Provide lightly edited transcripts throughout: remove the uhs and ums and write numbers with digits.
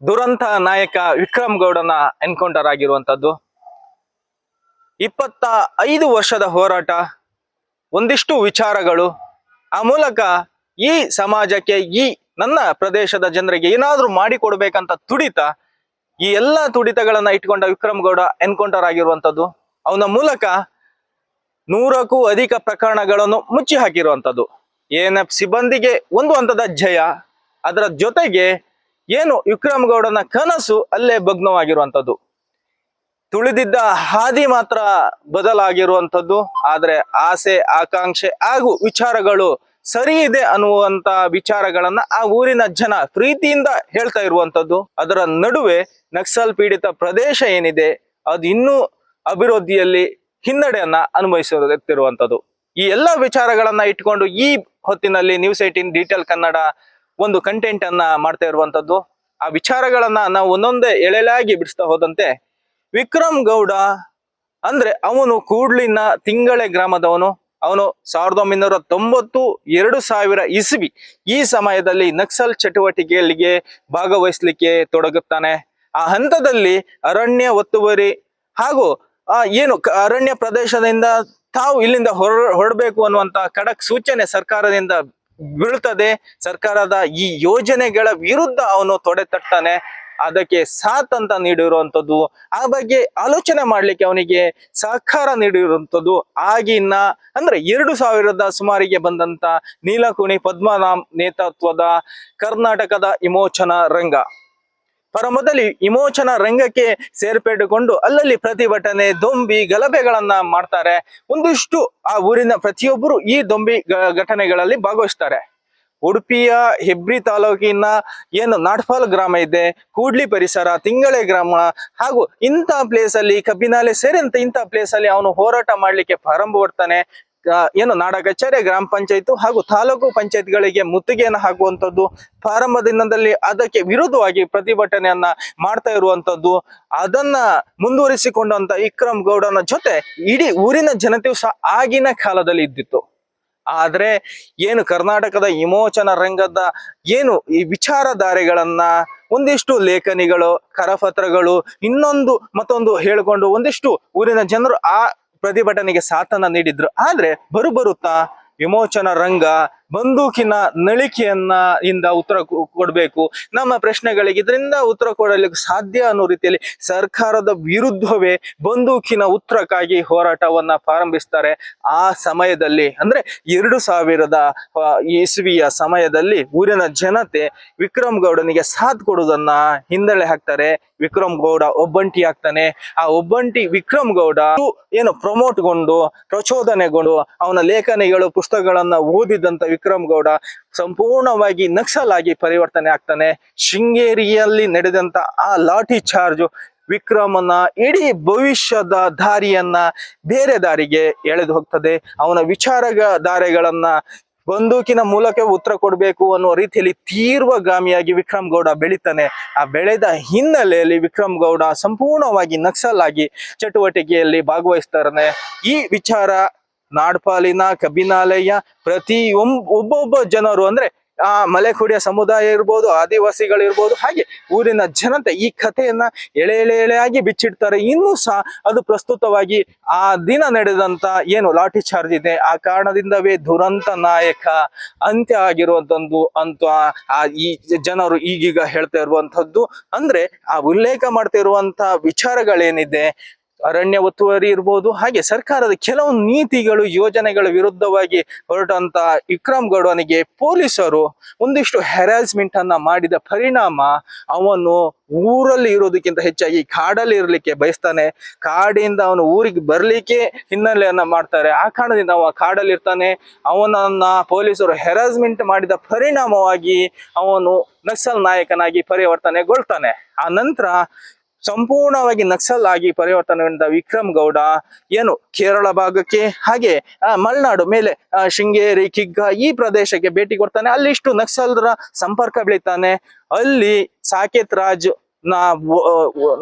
ದುರಂತ ನಾಯಕ ವಿಕ್ರಮ್ ಗೌಡನ ಎನ್ಕೌಂಟರ್ ಆಗಿರುವಂತದ್ದು 25 ವರ್ಷದ ಹೋರಾಟ, ಒಂದಿಷ್ಟು ವಿಚಾರಗಳು, ಆ ಮೂಲಕ ಈ ಸಮಾಜಕ್ಕೆ, ಈ ನನ್ನ ಪ್ರದೇಶದ ಜನರಿಗೆ ಏನಾದ್ರೂ ಮಾಡಿಕೊಡ್ಬೇಕಂತ ತುಡಿತ, ಈ ಎಲ್ಲ ತುಡಿತಗಳನ್ನ ಇಟ್ಕೊಂಡ ವಿಕ್ರಮ್ ಗೌಡ ಎನ್ಕೌಂಟರ್ ಆಗಿರುವಂತದ್ದು. ಅವನ ಮೂಲಕ 100ಕ್ಕೂ ಅಧಿಕ ಪ್ರಕರಣಗಳನ್ನು ಮುಚ್ಚಿ ಹಾಕಿರುವಂತದ್ದು. ಎಎನ್ಎಫ್ ಸಿಬ್ಬಂದಿಗೆ ಒಂದು ಹಂತದ ಜಯ, ಅದರ ಜೊತೆಗೆ ಏನು ವಿಕ್ರಮ್ ಗೌಡನ ಕನಸು ಅಲ್ಲೇ ಭಗ್ನವಾಗಿರುವಂತದ್ದು. ತುಳಿದಿದ್ದ ಹಾದಿ ಮಾತ್ರ ಬದಲಾಗಿರುವಂತದ್ದು. ಆದ್ರೆ ಆಸೆ, ಆಕಾಂಕ್ಷೆ ಹಾಗೂ ವಿಚಾರಗಳು ಸರಿ ಇದೆ ಅನ್ನುವಂತ ವಿಚಾರಗಳನ್ನ ಆ ಊರಿನ ಜನ ಪ್ರೀತಿಯಿಂದ ಹೇಳ್ತಾ ಇರುವಂತದ್ದು. ಅದರ ನಡುವೆ ನಕ್ಸಲ್ ಪೀಡಿತ ಪ್ರದೇಶ ಏನಿದೆ ಅದು ಇನ್ನೂ ಅಭಿವೃದ್ಧಿಯಲ್ಲಿ ಹಿನ್ನಡೆಯನ್ನ ಅನುಭವಿಸುತ್ತಿರುವಂತದ್ದು. ಈ ಎಲ್ಲ ವಿಚಾರಗಳನ್ನ ಇಟ್ಕೊಂಡು ಈ ಹೊತ್ತಿನಲ್ಲಿ News18 ಡೀಟೇಲ್ ಕನ್ನಡ ಒಂದು ಕಂಟೆಂಟ್ ಅನ್ನ ಮಾಡ್ತಾ ಇರುವಂತದ್ದು. ಆ ವಿಚಾರಗಳನ್ನ ನಾವು ಒಂದೊಂದೇ ಎಳೆಲಾಗಿ ಬಿಡಿಸ್ತಾ ಹೋದಂತೆ, ವಿಕ್ರಮ್ ಗೌಡ ಅಂದ್ರೆ ಅವನು ಕೂಡ್ಲಿನ ತಿಂಗಳೆ ಗ್ರಾಮದವನು. ಅವನು 1990 2000 ಇಸ್ವಿ ಈ ಸಮಯದಲ್ಲಿ ನಕ್ಸಲ್ ಚಟುವಟಿಕೆಗಳಿಗೆ ಭಾಗವಹಿಸ್ಲಿಕ್ಕೆ ತೊಡಗುತ್ತಾನೆ. ಆ ಹಂತದಲ್ಲಿ ಅರಣ್ಯ ಒತ್ತುವರಿ ಹಾಗೂ ಏನು ಅರಣ್ಯ ಪ್ರದೇಶದಿಂದ ತಾವು ಇಲ್ಲಿಂದ ಹೊರಡಬೇಕು ಅನ್ನುವಂತ ಖಡಕ್ ಸೂಚನೆ ಸರ್ಕಾರದಿಂದ ಬೀಳ್ತದೆ. ಸರ್ಕಾರದ ಈ ಯೋಜನೆಗಳ ವಿರುದ್ಧ ಅವನು ತೊಡೆ ತಟ್ತಾನೆ. ಅದಕ್ಕೆ ಸಾಥ್ ಅಂತ ನೀಡಿರುವಂಥದ್ದು, ಆ ಬಗ್ಗೆ ಆಲೋಚನೆ ಮಾಡ್ಲಿಕ್ಕೆ ಅವನಿಗೆ ಸಹಕಾರ ನೀಡಿರುವಂಥದ್ದು ಆಗಿನ ಅಂದ್ರೆ 2000 ಸುಮಾರಿಗೆ ಬಂದಂತ ನೀಲಕುಣಿ ಪದ್ಮನಾಭ್ ನೇತೃತ್ವದ ಕರ್ನಾಟಕದ ವಿಮೋಚನಾ ರಂಗ. ಮೊದಲಿ ವಿಮೋಚನಾ ರಂಗಕ್ಕೆ ಸೇರ್ಪಡೆಗೊಂಡು ಅಲ್ಲಲ್ಲಿ ಪ್ರತಿಭಟನೆ, ದೊಂಬಿ ಗಲಭೆಗಳನ್ನ ಮಾಡ್ತಾರೆ. ಒಂದಿಷ್ಟು ಆ ಊರಿನ ಪ್ರತಿಯೊಬ್ಬರು ಈ ದೊಂಬಿ ಘಟನೆಗಳಲ್ಲಿ ಭಾಗವಹಿಸ್ತಾರೆ. ಉಡುಪಿಯ ಹೆಬ್ರಿ ತಾಲೂಕಿನ ಏನು ನಾಡ್ಫಾಲ್ ಗ್ರಾಮ ಇದೆ, ಕೂಡ್ಲಿ ಪರಿಸರ, ತಿಂಗಳೆ ಗ್ರಾಮ ಹಾಗೂ ಇಂಥ ಪ್ಲೇಸ್ ಅಲ್ಲಿ ಕಬ್ಬಿನಾಲೆ ಸೇರಿದಂತೆ ಇಂಥ ಪ್ಲೇಸ್ ಅಲ್ಲಿ ಅವನು ಹೋರಾಟ ಮಾಡ್ಲಿಕ್ಕೆ ಪ್ರಾರಂಭ ಮಾಡ್ತಾನೆ. ಏನು ನಾಡ ಕಚೇರಿ, ಗ್ರಾಮ ಪಂಚಾಯತ್ ಹಾಗೂ ತಾಲೂಕು ಪಂಚಾಯತ್ಗಳಿಗೆ ಮುತ್ತಿಗೆಯನ್ನು ಹಾಕುವಂಥದ್ದು, ಪ್ರಾರಂಭ ದಿನದಲ್ಲಿ ಅದಕ್ಕೆ ವಿರುದ್ಧವಾಗಿ ಪ್ರತಿಭಟನೆಯನ್ನ ಮಾಡ್ತಾ ಇರುವಂತದ್ದು. ಅದನ್ನ ಮುಂದುವರಿಸಿಕೊಂಡಂತ ವಿಕ್ರಮ್ ಗೌಡನ ಜೊತೆ ಇಡೀ ಊರಿನ ಜನತೆಯು ಸಹ ಆಗಿನ ಕಾಲದಲ್ಲಿ ಇದ್ದಿತ್ತು. ಆದ್ರೆ ಏನು ಕರ್ನಾಟಕದ ವಿಮೋಚನಾ ರಂಗದ ಏನು ಈ ವಿಚಾರಧಾರೆಗಳನ್ನ ಒಂದಿಷ್ಟು ಲೇಖನಿಗಳು, ಕರಪತ್ರಗಳು, ಇನ್ನೊಂದು ಮತ್ತೊಂದು ಹೇಳಿಕೊಂಡು ಒಂದಿಷ್ಟು ಊರಿನ ಜನರು ಆ ಪ್ರತಿಭಟನೆಗೆ ಸಾಥನ್ನ ನೀಡಿದ್ರು. ಆದ್ರೆ ಬರುತ್ತಾ ವಿಮೋಚನಾ ರಂಗ ಬಂದೂಕಿನ ನಳಿಕೆಯನ್ನ ಇಂದ ಉತ್ತರ ಕೊಡ್ಬೇಕು, ನಮ್ಮ ಪ್ರಶ್ನೆಗಳಿಗೆ ಇದರಿಂದ ಉತ್ತರ ಕೊಡಲಿಕ್ಕೆ ಸಾಧ್ಯ ಅನ್ನೋ ರೀತಿಯಲ್ಲಿ ಸರ್ಕಾರದ ವಿರುದ್ಧವೇ ಬಂದೂಕಿನ ಉತ್ತರಕ್ಕಾಗಿ ಹೋರಾಟವನ್ನ ಪ್ರಾರಂಭಿಸ್ತಾರೆ. ಆ ಸಮಯದಲ್ಲಿ ಅಂದ್ರೆ 2000 ಇಸ್ವಿಯ ಸಮಯದಲ್ಲಿ ಊರಿನ ಜನತೆ ವಿಕ್ರಮ್ ಗೌಡನಿಗೆ ಸಾಥ್ ಕೊಡುವುದನ್ನ ಹಿಂದೆಳೆ ಹಾಕ್ತಾರೆ. ವಿಕ್ರಮ್ ಗೌಡ ಒಬ್ಬಂಟಿ ಆಗ್ತಾನೆ. ಆ ಒಬ್ಬಂಟಿ ವಿಕ್ರಮ್ ಗೌಡ ಏನು ಪ್ರಮೋಟ್ಗೊಂಡು, ಪ್ರಚೋದನೆಗೊಂಡು, ಅವನ ಲೇಖನಿಗಳು, ಪುಸ್ತಕಗಳನ್ನ ಓದಿದಂತ ವಿಕ್ರಮ್ ಗೌಡ ಸಂಪೂರ್ಣವಾಗಿ ನಕ್ಸಲ್ ಆಗಿ ಪರಿವರ್ತನೆ ಆಗ್ತಾನೆ. ಶೃಂಗೇರಿಯಲ್ಲಿ ನಡೆದಂತ ಆ ಲಾಠಿ ಚಾರ್ಜ್ ವಿಕ್ರಮನ ಇಡೀ ಭವಿಷ್ಯದ ದಾರಿಯನ್ನ ಬೇರೆ ದಾರಿಗೆ ಎಳೆದು ಹೋಗ್ತದೆ. ಅವನ ವಿಚಾರಧಾರೆಗಳನ್ನ ಬಂದೂಕಿನ ಮೂಲಕ ಉತ್ತರ ಕೊಡಬೇಕು ಅನ್ನೋ ರೀತಿಯಲ್ಲಿ ತೀವ್ರಗಾಮಿಯಾಗಿ ವಿಕ್ರಮ್ ಗೌಡ ಬೆಳಿತಾನೆ. ಆ ಬೆಳೆದ ಹಿನ್ನೆಲೆಯಲ್ಲಿ ವಿಕ್ರಮ್ ಗೌಡ ಸಂಪೂರ್ಣವಾಗಿ ನಕ್ಸಲ್ ಆಗಿ ಚಟುವಟಿಕೆಯಲ್ಲಿ ಭಾಗವಹಿಸ್ತಾನೆ. ಈ ವಿಚಾರ ನಾಡ್ಪಾಲಿನ ಕಬ್ಬಿನಾಲೆಯ ಒಬ್ಬೊಬ್ಬ ಜನರು ಅಂದ್ರೆ ಆ ಮಲೆಕುಡಿಯ ಸಮುದಾಯ ಇರ್ಬೋದು, ಆದಿವಾಸಿಗಳಿರ್ಬೋದು, ಹಾಗೆ ಊರಿನ ಜನತೆ ಈ ಕಥೆಯನ್ನ ಎಳೆಯಾಗಿ ಬಿಚ್ಚಿಡ್ತಾರೆ. ಇನ್ನೂ ಸಹ ಅದು ಪ್ರಸ್ತುತವಾಗಿ ಆ ದಿನ ನಡೆದಂತ ಏನು ಲಾಠಿ ಚಾರ್ಜ್ ಇದೆ ಆ ಕಾರಣದಿಂದವೇ ದುರಂತ ನಾಯಕ ಅಂತ್ಯ ಆಗಿರುವಂತದ್ದು ಅಂತ ಈ ಜನರು ಈಗೀಗ ಹೇಳ್ತಾ ಇರುವಂತದ್ದು. ಅಂದ್ರೆ ಆ ಉಲ್ಲೇಖ ಮಾಡ್ತಾ ಇರುವಂತ ವಿಚಾರಗಳೇನಿದೆ, ಅರಣ್ಯ ಒತ್ತುವರಿ ಇರ್ಬೋದು, ಹಾಗೆ ಸರ್ಕಾರದ ಕೆಲವು ನೀತಿಗಳು, ಯೋಜನೆಗಳ ವಿರುದ್ಧವಾಗಿ ಹೊರಟಂತ ವಿಕ್ರಮ್ ಗೌಡನಿಗೆ ಪೊಲೀಸರು ಒಂದಿಷ್ಟು ಹ್ಯಾರಾಸ್ಮೆಂಟ್ ಅನ್ನ ಮಾಡಿದ ಪರಿಣಾಮ ಅವನು ಊರಲ್ಲಿ ಇರೋದಕ್ಕಿಂತ ಹೆಚ್ಚಾಗಿ ಕಾಡಲ್ಲಿ ಇರ್ಲಿಕ್ಕೆ ಬಯಸ್ತಾನೆ. ಕಾಡಿಂದ ಅವನು ಊರಿಗೆ ಬರ್ಲಿಕ್ಕೆ ಹಿನ್ನೆಲೆಯನ್ನ ಮಾಡ್ತಾರೆ. ಆ ಕಾರಣದಿಂದ ಅವ ಕಾಡಲ್ಲಿ ಇರ್ತಾನೆ. ಅವನನ್ನ ಪೊಲೀಸರು ಹ್ಯಾರಾಸ್ಮೆಂಟ್ ಮಾಡಿದ ಪರಿಣಾಮವಾಗಿ ಅವನು ನಕ್ಸಲ್ ನಾಯಕನಾಗಿ ಪರಿವರ್ತನೆಗೊಳ್ತಾನೆ. ಆ ನಂತರ ಸಂಪೂರ್ಣವಾಗಿ ನಕ್ಸಲ್ ಆಗಿ ಪರಿವರ್ತನೆಗೊಂಡ ವಿಕ್ರಮ್ ಗೌಡ ಏನು ಕೇರಳ ಭಾಗಕ್ಕೆ, ಹಾಗೆ ಮಲೆನಾಡು ಮೇಲೆ ಶೃಂಗೇರಿ, ಕಿಗ್ಗಾ ಈ ಪ್ರದೇಶಕ್ಕೆ ಭೇಟಿ ಕೊಡ್ತಾನೆ. ಅಲ್ಲಿ ಇಷ್ಟು ನಕ್ಸಲರ ಸಂಪರ್ಕ ಬೆಳಿತಾನೆ. ಅಲ್ಲಿ ಸಾಕೇತ್ ರಾಜ್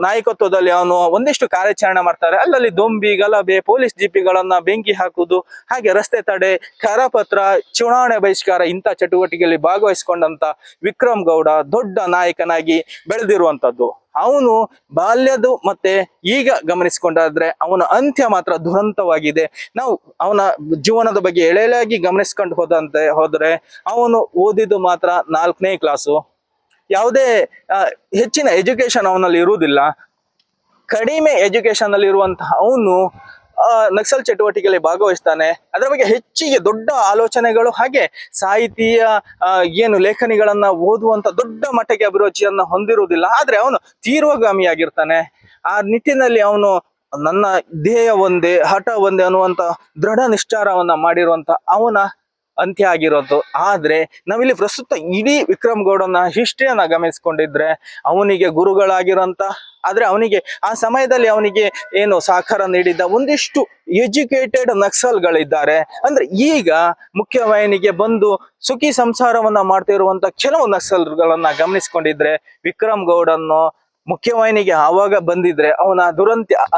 ನಾಯಕತ್ವದಲ್ಲಿ ಅವನು ಒಂದಿಷ್ಟು ಕಾರ್ಯಾಚರಣೆ ಮಾಡ್ತಾರೆ. ಅಲ್ಲಲ್ಲಿ ದೊಂಬಿ ಗಲಭೆ, ಪೊಲೀಸ್ ಜೀಪಿಗಳನ್ನ ಬೆಂಕಿ ಹಾಕುವುದು, ಹಾಗೆ ರಸ್ತೆ ತಡೆ, ಕರಪತ್ರ, ಚುನಾವಣೆ ಬಹಿಷ್ಕಾರ ಇಂಥ ಚಟುವಟಿಕೆಯಲ್ಲಿ ಭಾಗವಹಿಸಿಕೊಂಡಂತ ವಿಕ್ರಮ್ ಗೌಡ ದೊಡ್ಡ ನಾಯಕನಾಗಿ ಬೆಳೆದಿರುವಂತದ್ದು. ಅವನು ಬಾಲ್ಯದು ಮತ್ತೆ ಈಗ ಗಮನಿಸಿಕೊಂಡಾದ್ರೆ ಅವನ ಅಂತ್ಯ ಮಾತ್ರ ದುರಂತವಾಗಿದೆ. ನಾವು ಅವನ ಜೀವನದ ಬಗ್ಗೆ ಎಳೆಯಾಗಿ ಗಮನಿಸ್ಕೊಂಡು ಹೋದ್ರೆ ಅವನು ಓದಿದ್ದು ಮಾತ್ರ 4ನೇ ಕ್ಲಾಸು. ಯಾವುದೇ ಹೆಚ್ಚಿನ ಎಜುಕೇಶನ್ ಅವನಲ್ಲಿ ಇರುವುದಿಲ್ಲ. ಕಡಿಮೆ ಎಜುಕೇಶನ್ ಅಲ್ಲಿ ಇರುವಂತಹ ಅವನು ನಕ್ಸಲ್ ಚಟುವಟಿಕೆಯಲ್ಲಿ ಭಾಗವಹಿಸ್ತಾನೆ. ಅದರ ಬಗ್ಗೆ ಹೆಚ್ಚಿಗೆ ದೊಡ್ಡ ಆಲೋಚನೆಗಳು ಹಾಗೆ ಸಾಹಿತ್ಯ ಏನು ಲೇಖನಿಗಳನ್ನ ಓದುವಂತ ದೊಡ್ಡ ಮಟ್ಟಕ್ಕೆ ಅಭಿರುಚಿಯನ್ನ ಹೊಂದಿರುವುದಿಲ್ಲ. ಆದ್ರೆ ಅವನು ತೀವ್ರಗಾಮಿಯಾಗಿರ್ತಾನೆ. ಆ ನಿಟ್ಟಿನಲ್ಲಿ ಅವನು ನನ್ನ ಧ್ಯೇಯ ಒಂದೇ, ಹಠ ಒಂದೇ ಅನ್ನುವಂತ ದೃಢ ನಿಶ್ಚಾರವನ್ನ ಮಾಡಿರುವಂತ ಅವನ ಅಂತ್ಯ ಆಗಿರೋದು. ಆದ್ರೆ ನಾವಿಲ್ಲಿ ಪ್ರಸ್ತುತ ಇಡೀ ವಿಕ್ರಮ್ ಗೌಡನ ಹಿಸ್ಟ್ರಿಯನ್ನ ಗಮನಿಸ್ಕೊಂಡಿದ್ರೆ ಅವನಿಗೆ ಗುರುಗಳಾಗಿರೋಂತ, ಆದ್ರೆ ಅವನಿಗೆ ಆ ಸಮಯದಲ್ಲಿ ಅವನಿಗೆ ಏನು ಸಹಕಾರ ನೀಡಿದ್ದ ಒಂದಿಷ್ಟು ಎಜುಕೇಟೆಡ್ ನಕ್ಸಲ್ಗಳಿದ್ದಾರೆ. ಅಂದ್ರೆ ಈಗ ಮುಖ್ಯವಾಹಿನಿಗೆ ಬಂದು ಸುಖಿ ಸಂಸಾರವನ್ನ ಮಾಡ್ತಿರುವಂತ ಕೆಲವು ನಕ್ಸಲ್ಗಳನ್ನ ಗಮನಿಸ್ಕೊಂಡಿದ್ರೆ ವಿಕ್ರಮ್ ಗೌಡನ್ನು ಮುಖ್ಯವಾಹಿನಿಗೆ ಆವಾಗ ಬಂದಿದ್ರೆ ಅವನ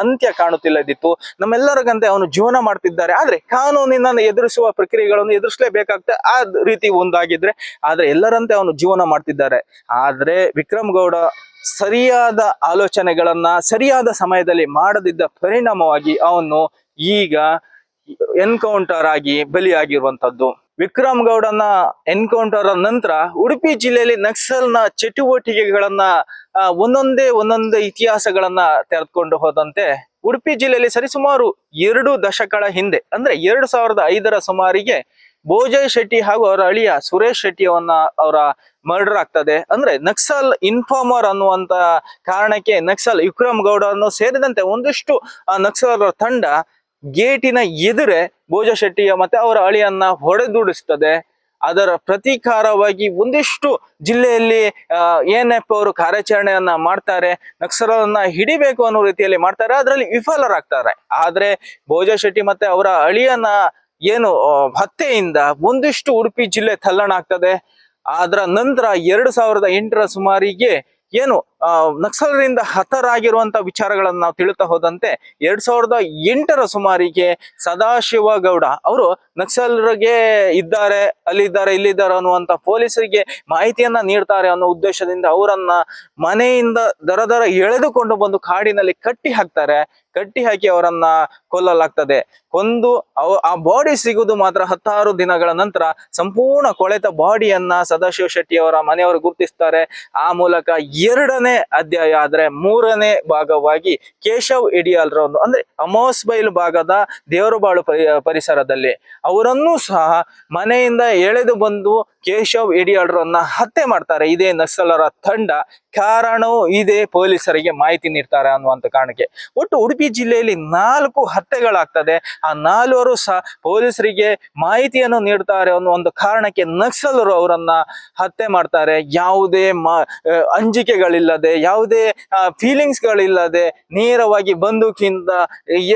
ಅಂತ್ಯ ಕಾಣುತ್ತಿಲ್ಲದಿತ್ತು. ನಮ್ಮೆಲ್ಲರಿಗಂತೆ ಅವನು ಜೀವನ ಮಾಡ್ತಿದ್ದಾರೆ. ಆದ್ರೆ ಕಾನೂನಿನ ಎದುರಿಸುವ ಪ್ರಕ್ರಿಯೆಗಳನ್ನು ಎದುರಿಸಲೇಬೇಕಾಗ್ತದೆ. ಆ ರೀತಿ ಒಂದಾಗಿದ್ರೆ ಆದ್ರೆ ಎಲ್ಲರಂತೆ ಅವನು ಜೀವನ ಮಾಡ್ತಿದ್ದಾರೆ. ಆದ್ರೆ ವಿಕ್ರಮ್ ಗೌಡ ಸರಿಯಾದ ಆಲೋಚನೆಗಳನ್ನ ಸರಿಯಾದ ಸಮಯದಲ್ಲಿ ಮಾಡದಿದ್ದ ಪರಿಣಾಮವಾಗಿ ಅವನು ಈಗ ಎನ್ಕೌಂಟರ್ ಆಗಿ ಬಲಿಯಾಗಿರುವಂತದ್ದು. ವಿಕ್ರಮ್ ಗೌಡನ ಎನ್ಕೌಂಟರ್ ನಂತರ ಉಡುಪಿ ಜಿಲ್ಲೆಯಲ್ಲಿ ನಕ್ಸಲ್ನ ಚಟುವಟಿಕೆಗಳನ್ನ ಒಂದೊಂದೇ ಇತಿಹಾಸಗಳನ್ನ ತೆರೆದುಕೊಂಡು ಹೋದಂತೆ ಉಡುಪಿ ಜಿಲ್ಲೆಯಲ್ಲಿ ಸರಿಸುಮಾರು 2 ದಶಕಗಳ ಹಿಂದೆ ಅಂದ್ರೆ 2005ರ ಸುಮಾರಿಗೆ ಬೋಜಯ್ ಶೆಟ್ಟಿ ಹಾಗೂ ಅವರ ಅಳಿಯ ಸುರೇಶ್ ಶೆಟ್ಟಿಯವನ್ನ ಅವರ ಮರ್ಡರ್ ಆಗ್ತದೆ. ಅಂದ್ರೆ ನಕ್ಸಲ್ ಇನ್ಫಾರ್ಮರ್ ಅನ್ನುವಂತ ಕಾರಣಕ್ಕೆ ನಕ್ಸಲ್ ವಿಕ್ರಮ್ ಗೌಡನ್ನು ಸೇರಿದಂತೆ ಒಂದಿಷ್ಟು ನಕ್ಸಲರ ತಂಡ ಗೇಟಿನ ಎದುರೇ ಬೋಜ ಶೆಟ್ಟಿಯ ಮತ್ತೆ ಅವರ ಅಳಿಯನ್ನ ಹೊಡೆದುಡಿಸ್ತದೆ. ಅದರ ಪ್ರತೀಕಾರವಾಗಿ ಒಂದಿಷ್ಟು ಜಿಲ್ಲೆಯಲ್ಲಿ ANF ಅವರು ಕಾರ್ಯಾಚರಣೆಯನ್ನ ಮಾಡ್ತಾರೆ. ನಕ್ಸಲರನ್ನ ಹಿಡಿಬೇಕು ಅನ್ನೋ ರೀತಿಯಲ್ಲಿ ಮಾಡ್ತಾರೆ. ಅದರಲ್ಲಿ ವಿಫಲರಾಗ್ತಾರೆ. ಆದ್ರೆ ಬೋಜ ಶೆಟ್ಟಿ ಮತ್ತೆ ಅವರ ಅಳಿಯನ ಏನು ಹತ್ಯೆಯಿಂದ ಒಂದಿಷ್ಟು ಉಡುಪಿ ಜಿಲ್ಲೆ ತಲ್ಲಣ ಆಗ್ತದೆ. ಅದರ ನಂತರ 2008ರ ಸುಮಾರಿಗೆ ಏನು ನಕ್ಸಲರಿಂದ ಹತರಾಗಿರುವಂತ ವಿಚಾರಗಳನ್ನ ನಾವು ತಿಳಿತಾ ಹೋದಂತೆ 2008ರ ಸುಮಾರಿಗೆ ಸದಾಶಿವ ಗೌಡ ಅವರು ನಕ್ಸಲರಿಗೆ ಅಲ್ಲಿದ್ದಾರೆ ಇಲ್ಲಿದ್ದಾರೆ ಅನ್ನುವಂತ ಪೊಲೀಸರಿಗೆ ಮಾಹಿತಿಯನ್ನ ನೀಡ್ತಾರೆ ಅನ್ನೋ ಉದ್ದೇಶದಿಂದ ಅವರನ್ನ ಮನೆಯಿಂದ ದರ ಎಳೆದುಕೊಂಡು ಬಂದು ಕಾಡಿನಲ್ಲಿ ಕಟ್ಟಿ ಹಾಕಿ ಅವರನ್ನ ಕೊಲ್ಲಲಾಗ್ತದೆ. ಕೊಂದು ಆ ಬಾಡಿ ಸಿಗುವುದು ಮಾತ್ರ 16 ದಿನಗಳ ನಂತರ. ಸಂಪೂರ್ಣ ಕೊಳೆತ ಬಾಡಿಯನ್ನ ಸದಾಶಿವ ಶೆಟ್ಟಿ ಅವರ ಮನೆಯವರು ಗುರುತಿಸ್ತಾರೆ. ಆ ಮೂಲಕ 2ನೇ ಅಧ್ಯಾಯ ಆದ್ರೆ 3ನೇ ಭಾಗವಾಗಿ ಕೇಶವ್ ಇಡಿಯಾಲ್ರನ್ನು ಅಂದ್ರೆ ಅಮೋಸ್ಬೈಲ್ ಭಾಗದ ದೇವರಬಾಳು ಪರಿಸರದಲ್ಲಿ ಅವರನ್ನೂ ಸಹ ಮನೆಯಿಂದ ಎಳೆದು ಬಂದು ಕೇಶವ್ ಇಡಿಯಾಲ್ರನ್ನ ಹತ್ಯೆ ಮಾಡ್ತಾರೆ ಇದೇ ನಕ್ಸಲರ ತಂಡ. ಕಾರಣವೂ ಇದೇ ಪೊಲೀಸರಿಗೆ ಮಾಹಿತಿ ನೀಡ್ತಾರೆ ಅನ್ನುವಂತ ಕಾರಣಕ್ಕೆ. ಒಟ್ಟು ಉಡುಪಿ ಜಿಲ್ಲೆಯಲ್ಲಿ 4 ಹತ್ಯೆಗಳಾಗ್ತದೆ. ಆ 4ರು ಸಹ ಪೊಲೀಸರಿಗೆ ಮಾಹಿತಿಯನ್ನು ನೀಡ್ತಾರೆ ಅನ್ನೋ ಒಂದು ಕಾರಣಕ್ಕೆ ನಕ್ಸಲರು ಅವರನ್ನ ಹತ್ಯೆ ಮಾಡ್ತಾರೆ. ಯಾವುದೇ ಅಂಜಿಕೆಗಳಿಲ್ಲದೆ, ಯಾವುದೇ ಫೀಲಿಂಗ್ಸ್ಗಳಿಲ್ಲದೆ ನೇರವಾಗಿ ಬಂದೂಕಿಂದ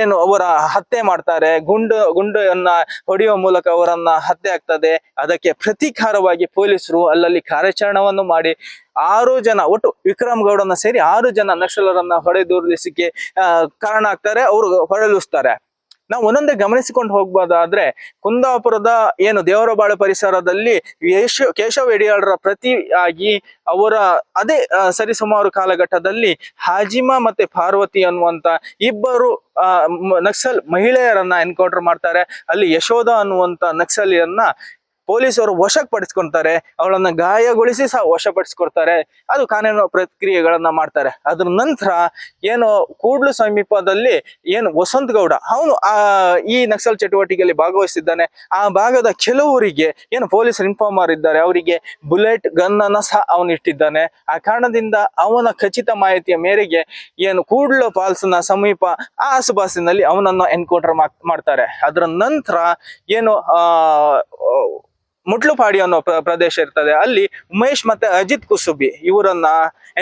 ಏನು ಅವರ ಹತ್ಯೆ ಮಾಡ್ತಾರೆ. ಗುಂಡನ್ನ ಹೊಡೆಯುವ ಮೂಲಕ ಅವರನ್ನ ಹತ್ಯೆ ಆಗ್ತದೆ. ಅದಕ್ಕೆ ಪ್ರತೀಕಾರವಾಗಿ ಪೊಲೀಸರು ಅಲ್ಲಲ್ಲಿ ಕಾರ್ಯಾಚರಣೆಯನ್ನು ಮಾಡಿ 6 ಜನ ಒಟ್ಟು ವಿಕ್ರಮ್ ಗೌಡನ ಸೇರಿ 6 ಜನ ನಕ್ಸಲರನ್ನ ಹೊಡೆದುರುಳಿಸಿಕೆ ಕಾರಣ ಆಗ್ತಾರೆ. ಅವರು ಹೊರಳಿಸ್ತಾರೆ. ನಾವು ಒಂದೊಂದೇ ಗಮನಿಸಿಕೊಂಡು ಹೋಗ್ಬೋದಾದ್ರೆ ಕುಂದಾಪುರದ ಏನು ದೇವರಬಾಳು ಪರಿಸರದಲ್ಲಿ ಕೇಶವ್ ಇಡಿಯಾಳ್ರ ಪ್ರತಿಯಾಗಿ ಅವರ ಅದೇ ಸರಿಸುಮಾರು ಕಾಲಘಟ್ಟದಲ್ಲಿ ಹಾಜಿಮಾ ಮತ್ತೆ ಪಾರ್ವತಿ ಅನ್ನುವಂತ ಇಬ್ಬರು ನಕ್ಸಲ್ ಮಹಿಳೆಯರನ್ನ ಎನ್ಕೌಂಟರ್ ಮಾಡ್ತಾರೆ. ಅಲ್ಲಿ ಯಶೋಧ ಅನ್ನುವಂತ ನಕ್ಸಲಿಯನ್ನ ಪೊಲೀಸರು ವಶಕ್ಕೆ ಪಡಿಸ್ಕೊಳ್ತಾರೆ. ಅವಳನ್ನ ಗಾಯಗೊಳಿಸಿ ಸಹ ವಶಪಡಿಸ್ಕೊಡ್ತಾರೆ. ಅದು ಕಾನೂನು ಪ್ರಕ್ರಿಯೆಗಳನ್ನ ಮಾಡ್ತಾರೆ. ಅದ್ರ ನಂತರ ಏನು ಕೂಡ್ಲು ಸಮೀಪದಲ್ಲಿ ಏನು ವಸಂತ್ ಗೌಡ ಅವನು ಈ ನಕ್ಸಲ್ ಚಟುವಟಿಕೆಯಲ್ಲಿ ಭಾಗವಹಿಸಿದ್ದಾನೆ. ಆ ಭಾಗದ ಕೆಲವರಿಗೆ ಏನು ಪೊಲೀಸರು ಇನ್ಫಾರ್ಮರ್ ಇದ್ದಾರೆ, ಅವರಿಗೆ ಬುಲೆಟ್ ಗನ್ ಅನ್ನ ಸಹ ಅವನು ಇಟ್ಟಿದ್ದಾನೆ. ಆ ಕಾರಣದಿಂದ ಅವನ ಖಚಿತ ಮಾಹಿತಿಯ ಮೇರೆಗೆ ಏನು ಕೂಡ್ಲು ಫಾಲ್ಸ್ನ ಸಮೀಪ ಆ ಆಸುಪಾಸಿನಲ್ಲಿ ಅವನನ್ನ ಎನ್ಕೌಂಟರ್ ಮಾಡ್ತಾರೆ. ಅದರ ನಂತರ ಏನು ಮುಟ್ಲುಪಾಡಿ ಅನ್ನೋ ಪ್ರದೇಶ ಇರ್ತದೆ. ಅಲ್ಲಿ ಉಮೇಶ್ ಮತ್ತೆ ಅಜಿತ್ ಕುಸುಬಿ ಇವರನ್ನ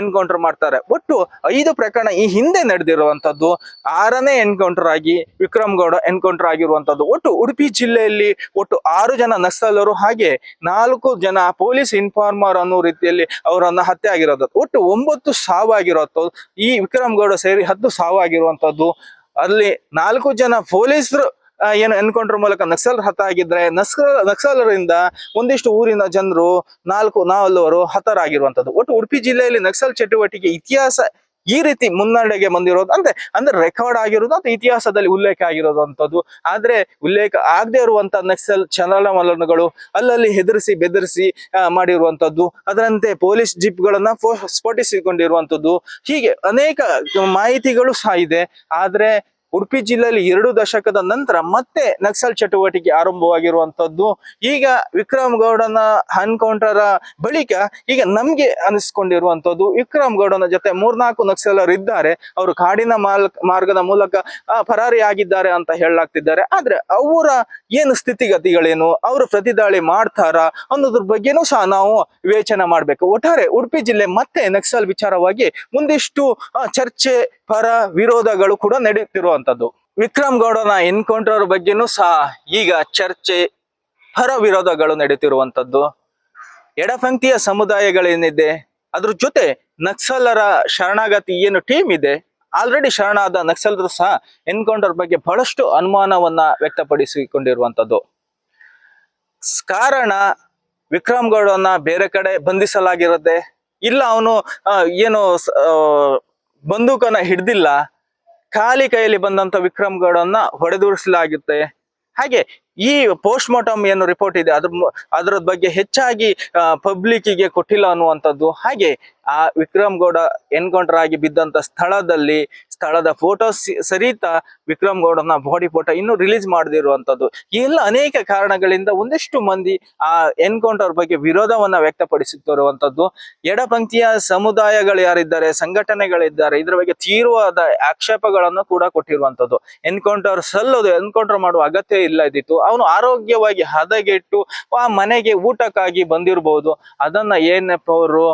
ಎನ್ಕೌಂಟರ್ ಮಾಡ್ತಾರೆ. ಒಟ್ಟು 5 ಪ್ರಕರಣ ಈ ಹಿಂದೆ ನಡೆದಿರುವಂತದ್ದು. 6ನೇ ಎನ್ಕೌಂಟರ್ ಆಗಿ ವಿಕ್ರಮ್ ಗೌಡ ಎನ್ಕೌಂಟರ್ ಆಗಿರುವಂತದ್ದು. ಒಟ್ಟು ಉಡುಪಿ ಜಿಲ್ಲೆಯಲ್ಲಿ ಒಟ್ಟು 6 ಜನ ನಕ್ಸಲರು ಹಾಗೆ 4 ಜನ ಪೊಲೀಸ್ ಇನ್ಫಾರ್ಮರ್ ಅನ್ನೋ ರೀತಿಯಲ್ಲಿ ಅವರನ್ನ ಹತ್ಯೆ ಆಗಿರೋದು. ಒಟ್ಟು 9 ಸಾವಾಗಿರುವಂತದ್ದು. ಈ ವಿಕ್ರಮ್ ಗೌಡ ಸೇರಿ 10 ಸಾವಾಗಿರುವಂತದ್ದು. ಅಲ್ಲಿ 4 ಜನ ಪೊಲೀಸರು ಏನು ಎನ್ಕೌಂಟರ್ ಮೂಲಕ ನಕ್ಸಲ್ ಹತ ಆಗಿದ್ರೆ, ನಕ್ಸಲರಿಂದ ಒಂದಿಷ್ಟು ಊರಿನ ಜನರು 4 ಹತರಾಗಿರುವಂತದ್ದು. ಒಟ್ಟು ಉಡುಪಿ ಜಿಲ್ಲೆಯಲ್ಲಿ ನಕ್ಸಲ್ ಚಟುವಟಿಕೆ ಇತಿಹಾಸ ಈ ರೀತಿ ಮುನ್ನಡೆಗೆ ಬಂದಿರೋದು ಅಂದ್ರೆ ರೆಕಾರ್ಡ್ ಆಗಿರೋದು ಅಂತ ಇತಿಹಾಸದಲ್ಲಿ ಉಲ್ಲೇಖ ಆಗಿರೋದಂಥದ್ದು. ಆದ್ರೆ ಉಲ್ಲೇಖ ಆಗದೆ ಇರುವಂತ ನಕ್ಸಲ್ ಚಲನವಲನಗಳು, ಅಲ್ಲಲ್ಲಿ ಹೆದರಿಸಿ ಬೆದರಿಸಿ ಮಾಡಿರುವಂತದ್ದು, ಅದರಂತೆ ಪೊಲೀಸ್ ಜೀಪ್ಗಳನ್ನ ಸ್ಫೋಟಿಸಿಕೊಂಡಿರುವಂತದ್ದು, ಹೀಗೆ ಅನೇಕ ಮಾಹಿತಿಗಳು ಸಹ ಇದೆ. ಆದ್ರೆ ಉಡುಪಿ ಜಿಲ್ಲೆಯಲ್ಲಿ 2 ದಶಕದ ನಂತರ ಮತ್ತೆ ನಕ್ಸಲ್ ಚಟುವಟಿಕೆ ಆರಂಭವಾಗಿರುವಂತದ್ದು. ಈಗ ವಿಕ್ರಮ್ ಗೌಡನ ಎನ್ಕೌಂಟರ್ ಬಳಿಕ ಈಗ ನಮ್ಗೆ ಅನಿಸ್ಕೊಂಡಿರುವಂತದ್ದು, ವಿಕ್ರಮ್ ಗೌಡನ ಜೊತೆ 3-4 ನಕ್ಸಲರು ಇದ್ದಾರೆ. ಅವರು ಕಾಡಿನ ಮಾರ್ಗದ ಮೂಲಕ ಪರಾರಿಯಾಗಿದ್ದಾರೆ ಅಂತ ಹೇಳಲಾಗ್ತಿದ್ದಾರೆ. ಆದ್ರೆ ಅವರ ಏನು ಸ್ಥಿತಿಗತಿಗಳೇನು, ಅವರು ಪ್ರತಿದಾಳಿ ಮಾಡ್ತಾರ ಅನ್ನೋದ್ರ ಬಗ್ಗೆನೂ ಸಹ ನಾವು ವಿವೇಚನೆ ಮಾಡ್ಬೇಕು. ಒಟ್ಟಾರೆ ಉಡುಪಿ ಜಿಲ್ಲೆ ಮತ್ತೆ ನಕ್ಸಲ್ ವಿಚಾರವಾಗಿ ಮುಂದಿಷ್ಟು ಚರ್ಚೆ, ಪರ ವಿರೋಧಗಳು ಕೂಡ ನಡೆಯುತ್ತಿರುವಂತದ್ದು. ವಿಕ್ರಮ್ ಗೌಡನ ಎನ್ಕೌಂಟರ್ ಬಗ್ಗೆನೂ ಸಹ ಈಗ ಚರ್ಚೆ, ಪರ ವಿರೋಧಗಳು ನಡೆಯುತ್ತಿರುವಂತದ್ದು. ಎಡಪಂಥೀಯ ಸಮುದಾಯಗಳೇನಿದೆ ಅದ್ರ ಜೊತೆ ನಕ್ಸಲರ ಶರಣಾಗತಿ ಏನು ಟೀಮ್ ಇದೆ, ಆಲ್ರೆಡಿ ಶರಣಾದ ನಕ್ಸಲರು ಸಹ ಎನ್ಕೌಂಟರ್ ಬಗ್ಗೆ ಬಹಳಷ್ಟು ಅನುಮಾನವನ್ನ ವ್ಯಕ್ತಪಡಿಸಿಕೊಂಡಿರುವಂತದ್ದು. ಕಾರಣ ವಿಕ್ರಮ್ ಗೌಡನ ಬೇರೆ ಕಡೆ ಬಂಧಿಸಲಾಗಿರುತ್ತೆ, ಇಲ್ಲ ಅವನು ಏನು ಬಂದೂಕನ್ನ ಹಿಡ್ದಿಲ್ಲ, ಖಾಲಿ ಕೈಯಲ್ಲಿ ಬಂದಂತ ವಿಕ್ರಮ್ ಗೌಡನ್ನ ಹೊಡೆದುರಿಸಲಾಗುತ್ತೆ. ಹಾಗೆ ಈ ಪೋಸ್ಟ್ ಮಾರ್ಟಮ್ ಏನು ರಿಪೋರ್ಟ್ ಇದೆ ಅದ್ರ ಬಗ್ಗೆ ಹೆಚ್ಚಾಗಿ ಪಬ್ಲಿಕ್ಕಿಗೆ ಕೊಟ್ಟಿಲ್ಲ ಅನ್ನುವಂಥದ್ದು. ಹಾಗೆ ಆ ವಿಕ್ರಮ್ ಗೌಡ ಎನ್ಕೌಂಟರ್ ಆಗಿ ಬಿದ್ದಂತ ಸ್ಥಳದ ಫೋಟೋ ಸರಿತ ವಿಕ್ರಮ್ ಗೌಡನ ಬಾಡಿ ಫೋಟೋ ಇನ್ನು ರಿಲೀಸ್ ಮಾಡದಿರುವಂತದ್ದು. ಈ ಎಲ್ಲ ಅನೇಕ ಕಾರಣಗಳಿಂದ ಒಂದಿಷ್ಟು ಮಂದಿ ಆ ಎನ್ಕೌಂಟರ್ ಬಗ್ಗೆ ವಿರೋಧವನ್ನ ವ್ಯಕ್ತಪಡಿಸುತ್ತಿರುವಂತದ್ದು. ಎಡಪಂಥೀಯ ಸಮುದಾಯಗಳು ಯಾರಿದ್ದಾರೆ, ಸಂಘಟನೆಗಳಿದ್ದಾರೆ, ಇದ್ರ ಬಗ್ಗೆ ತೀವ್ರವಾದ ಆಕ್ಷೇಪಗಳನ್ನು ಕೂಡ ಕೊಟ್ಟಿರುವಂತದ್ದು. ಎನ್ಕೌಂಟರ್ ಸಲ್ಲೋದು, ಎನ್ಕೌಂಟರ್ ಮಾಡುವ ಅಗತ್ಯ ಇಲ್ಲ ಇದ್ದಿತ್ತು. ಅವನು ಆರೋಗ್ಯವಾಗಿ ಹದಗೆಟ್ಟು ಆ ಮನೆಗೆ ಊಟಕ್ಕಾಗಿ ಬಂದಿರಬಹುದು, ಅದನ್ನ ಏನಪ್ಪ ಅವರು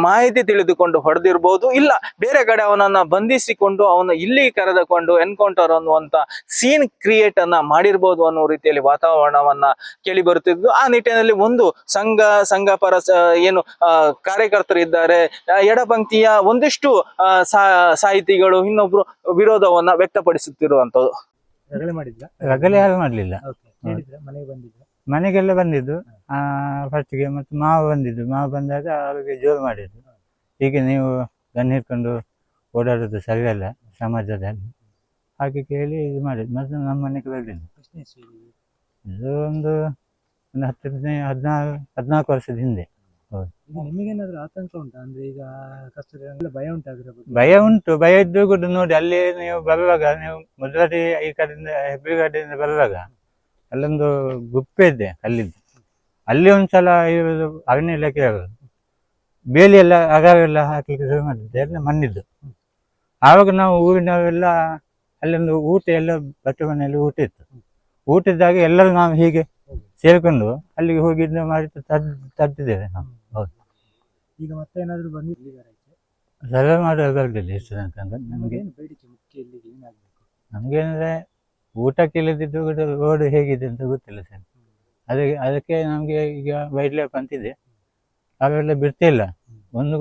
ಮಾಹಿತಿ ತಿಳಿದುಕೊಂಡು ಹೊಡೆದಿರ್ಬೋದು, ಇಲ್ಲ ಬೇರೆ ಕಡೆ ಅವನನ್ನ ಬಂಧಿಸಿಕೊಂಡು ಅವನ ಇಲ್ಲಿ ಕರೆದುಕೊಂಡು ಎನ್ಕೌಂಟರ್ ಅನ್ನುವಂತ ಸೀನ್ ಕ್ರಿಯೇಟ್ ಅನ್ನ ಮಾಡಿರ್ಬೋದು ಅನ್ನೋ ರೀತಿಯಲ್ಲಿ ವಾತಾವರಣವನ್ನ ಕೇಳಿ ಬರುತ್ತಿದ್ದು. ಆ ನಿಟ್ಟಿನಲ್ಲಿ ಒಂದು ಸಂಘ ಪರ ಏನು ಕಾರ್ಯಕರ್ತರು ಇದ್ದಾರೆ, ಎಡಪಂಥೀಯ ಒಂದಿಷ್ಟು ಸಾಹಿತಿಗಳು ಇನ್ನೊಬ್ರು ವಿರೋಧವನ್ನ ವ್ಯಕ್ತಪಡಿಸುತ್ತಿರುವಂತದ್ದು. ರಗಳೆ ಯಾರು ಮಾಡ್ಲಿಲ್ಲ, ಮನೆಗೆಲ್ಲ ಬಂದಿದ್ದು. ಫಸ್ಟಿಗೆ ಮತ್ತೆ ಮಾವು ಬಂದಾಗ ಅವ್ರಿಗೆ ಜೋರು ಮಾಡಿದ್ರು, ಹೀಗೆ ನೀವು ಗನ್ ಹಿಡ್ಕೊಂಡು ಓಡಾಡೋದು ಸರಿಯಲ್ಲ ಸಮಾಜದಲ್ಲಿ, ಹಾಗೆ ಕೇಳಿ ಇದು ಮಾಡಿದ್ರು. ಮತ್ತೆ ನಮ್ಮ ಮನೆಗೆ ಬರಲಿಲ್ಲ. ಇದು ಒಂದು 14 ವರ್ಷದ ಹಿಂದೆ. ನಿಮಗೇನಾದ್ರೂ ಆತಂಕ ಉಂಟಾ? ಅಂದ್ರೆ ಈಗ ಭಯ ಉಂಟಾಗಿರೋ ಭಯ ಉಂಟು. ಭಯ ಇದ್ದು ಕೂಡ ನೋಡಿ, ಅಲ್ಲಿ ನೀವು ಬರುವಾಗ, ನೀವು ಮೊದಲೇ ಈ ಕಡೆಯಿಂದ ಹೆಬ್ರಿಗಡೆಯಿಂದ ಬರುವಾಗ ಅಲ್ಲೊಂದು ಗುಪ್ಪೆ ಇದೆ ಕಲ್ಲಿದ್ದು, ಅಲ್ಲಿ ಒಂದ್ಸಲ ಇರೋದು ಅರಣ್ಯ ಇಲಾಖೆ ಆಗೋದು ಬೇಲಿ ಎಲ್ಲ ಅಗಾವೆಲ್ಲ ಹಾಕ್ಲಿಕ್ಕೆ ಶುರು ಮಾಡಿದ್ದೆ, ಎಲ್ಲ ಮಣ್ಣಿದ್ದು. ಆವಾಗ ನಾವು ಊರಿನವೆಲ್ಲ ಅಲ್ಲೊಂದು ಊಟ ಎಲ್ಲ ಬಟ್ಟೆ ಮನೆಯಲ್ಲಿ ಊಟ ಇತ್ತು. ಊಟದಾಗ ಎಲ್ಲರೂ ನಾವು ಹೀಗೆ ಸೇರ್ಕೊಂಡು ಅಲ್ಲಿಗೆ ಹೋಗಿ ಮಾಡಿ ತರ್ತಿದ್ದೇವೆ ನಾವು. ಹೌದು. ಈಗ ಮತ್ತೆ ಏನಾದ್ರು ಬಂದಿದ್ದಾರೆ ಸರ್ವೆ ಮಾಡುವ ಬರಲಿಲ್ಲ ಎಷ್ಟು ತನಕ ನಮಗೆ. ಬೇಡಿಕೆ ಮುಖ್ಯ ಇಲ್ಲಿಗೆ ಏನಾಗಬೇಕು ನಮ್ಗೇನಂದ್ರೆ ಊಟಕ್ಕೆ ಇಲ್ಲದಿದ್ದು ರೋಡ್ ಹೇಗಿದೆ ಅಂತ ಗೊತ್ತಿಲ್ಲ ಸರ್. ಅದಕ್ಕೆ ನಮಗೆ ಈಗ ವೈಲ್ಡ್ ಲೈಫ್ ಅಂತಿದೆ, ಅವೆಲ್ಲ ಬಿಡ್ತಿಲ್ಲ. ಒಂದು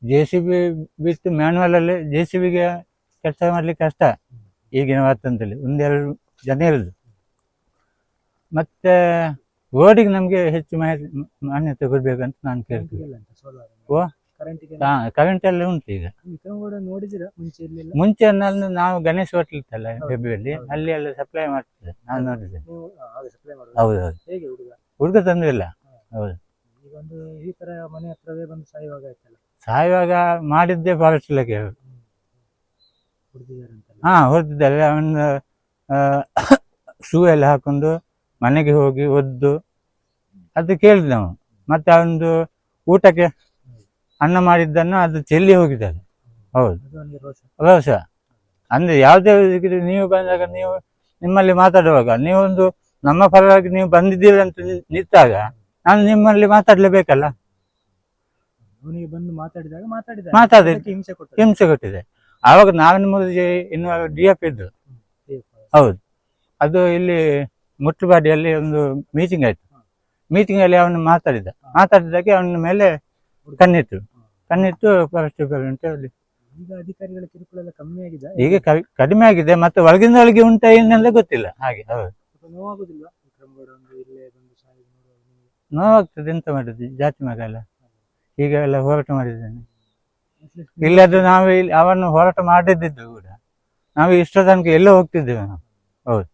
JCB ಬಿಟ್ಟು ಮ್ಯಾನ್ಯುವಲ್ ಅಲ್ಲಿ JCBಗೆ ಕೆಲಸ ಮಾಡ್ಲಿಕ್ಕೆ ಕಷ್ಟ ಈಗಿನ ವಾತಾವರಣದಲ್ಲಿ, 1-2 ಜನ ಇರುದು. ಮತ್ತೆ ರೋಡಿಗೆ ನಮ್ಗೆ ಹೆಚ್ಚು ಮಾನ್ಯತೆ ಕೊಡ್ಬೇಕಂತ ನಾನು ಕೇಳ್ತೀನಿ. ಕರೆಂಟ್ ಎಲ್ಲ ಉಂಟು ಈಗ. ಮುಂಚೆ ನಾವು ಗಣೇಶ್ ಹೋಟೆಲ್ ಇತ್ತಲ್ಲ ಹೆಬ್ಬಿಯಲ್ಲಿ, ಅಲ್ಲಿ ಎಲ್ಲ ಸಪ್ಲೈ ಮಾಡ್ತಿದ್ದೆ, ನಾನು ನೋಡಿದ್ದೆ. ಹೌದೌದು, ಹುಡುಗ ತಂದಿಲ್ಲ. ಹೌದು. ಈ ತರ ಮನೆ ಹತ್ರವೇ ಬಂದು ಸಾಯುವಾಗ ಮಾಡಿದ್ದೆ ಫಾರೆಸ್ಟ್ ಇಲಾಖೆ ಹೊಡೆದಿದ್ದಾರೆ. ಅವನ ಶೂ ಎಲ್ಲ ಹಾಕೊಂಡು ಮನೆಗೆ ಹೋಗಿ ಒದ್ದು ಅದು ಕೇಳಿದ್ ನಾವು. ಮತ್ತೆ ಅವನದು ಊಟಕ್ಕೆ ಅನ್ನ ಮಾಡಿದ್ದನ್ನು ಅದು ಚೆಲ್ಲಿ ಹೋಗಿದ್ದಾರೆ. ಹೌದು, ರೋಷ. ಅಂದ್ರೆ ಯಾವುದೇ ನೀವು ಬಂದಾಗ, ನೀವು ನಿಮ್ಮಲ್ಲಿ ಮಾತಾಡುವಾಗ ನೀವೊಂದು ನಮ್ಮ ಪರವಾಗಿ ನೀವು ಬಂದಿದ್ದೀರಿ ಅಂತ ನಿಂತಾಗ ನಾನು ನಿಮ್ಮಲ್ಲಿ ಮಾತಾಡ್ಲೇಬೇಕಲ್ಲ. ಅವನಿಗೆ ಬಂದು ಮಾತಾಡಿದಾಗ ಮಾತಾಡಿ ಅದಕ್ಕೆ ಹಿಂಸೆ ಕೊಟ್ಟ. ಹಿಂಸೆ ಕೊಟ್ಟಿದೆ. ಆವಾಗ ನಾವಿನ ಮೊದಲಿಗೆ ಇನ್ನು DF ಇದ್ರು. ಹೌದು, ಅದು ಇಲ್ಲಿ ಮುಟ್ಲುಪಾಡಿಯಲ್ಲಿ ಒಂದು ಮೀಟಿಂಗ್ ಆಯ್ತು. ಮೀಟಿಂಗ್ ಅಲ್ಲಿ ಅವನು ಮಾತಾಡಿದಾಗೆ ಅವನ ಮೇಲೆ ಕಣ್ಣಿಟ್ಟು ಫಾರೆಸ್ಟ್ ಡಿಪಾರ್ಟ್ಮೆಂಟ್ ಅಲ್ಲಿ ಈಗ ಅಧಿಕಾರಿಗಳ ಕಿರುಕುಳ ಎಲ್ಲ ಕಮ್ಮಿ ಆಗಿದೆ. ಈಗ ಕಡಿಮೆ ಆಗಿದೆ, ಮತ್ತೆ ಒಳಗಿಂದ ಒಳಗೆ ಉಂಟಾ ಏನೆಲ್ಲ ಗೊತ್ತಿಲ್ಲ ಹಾಗೆ. ಹೌದು, ಸ್ವಲ್ಪ ನೋವಾಗುದಿಲ್ವಾ ವಿಕ್ರಮ್ಗೌಡ ಒಂದು ಇಲ್ಲೇ ಬಂದು ಸಾಯೋದು ನೋಡುವಾಗ ನಿಮಗೆ? ನೋವಾಗ್ತದೆ. ಎಂತ ಮಾಡಿದ್ವಿ, ಜಾತಿ ಮಗ ಅಲ್ಲ, ಈಗ ಎಲ್ಲ ಹೋರಾಟ ಮಾಡಿದ್ದೇನೆ. ಇಲ್ಲದ್ರೆ ನಾವು ಇಲ್ಲಿ ಅವನ್ನು ಹೋರಾಟ ಮಾಡಿದ್ದು ಕೂಡ ನಾವು ಇಷ್ಟ ತನಕ ಎಲ್ಲ ಹೋಗ್ತಿದ್ದೇವೆ ನಾವು. ಹೌದು,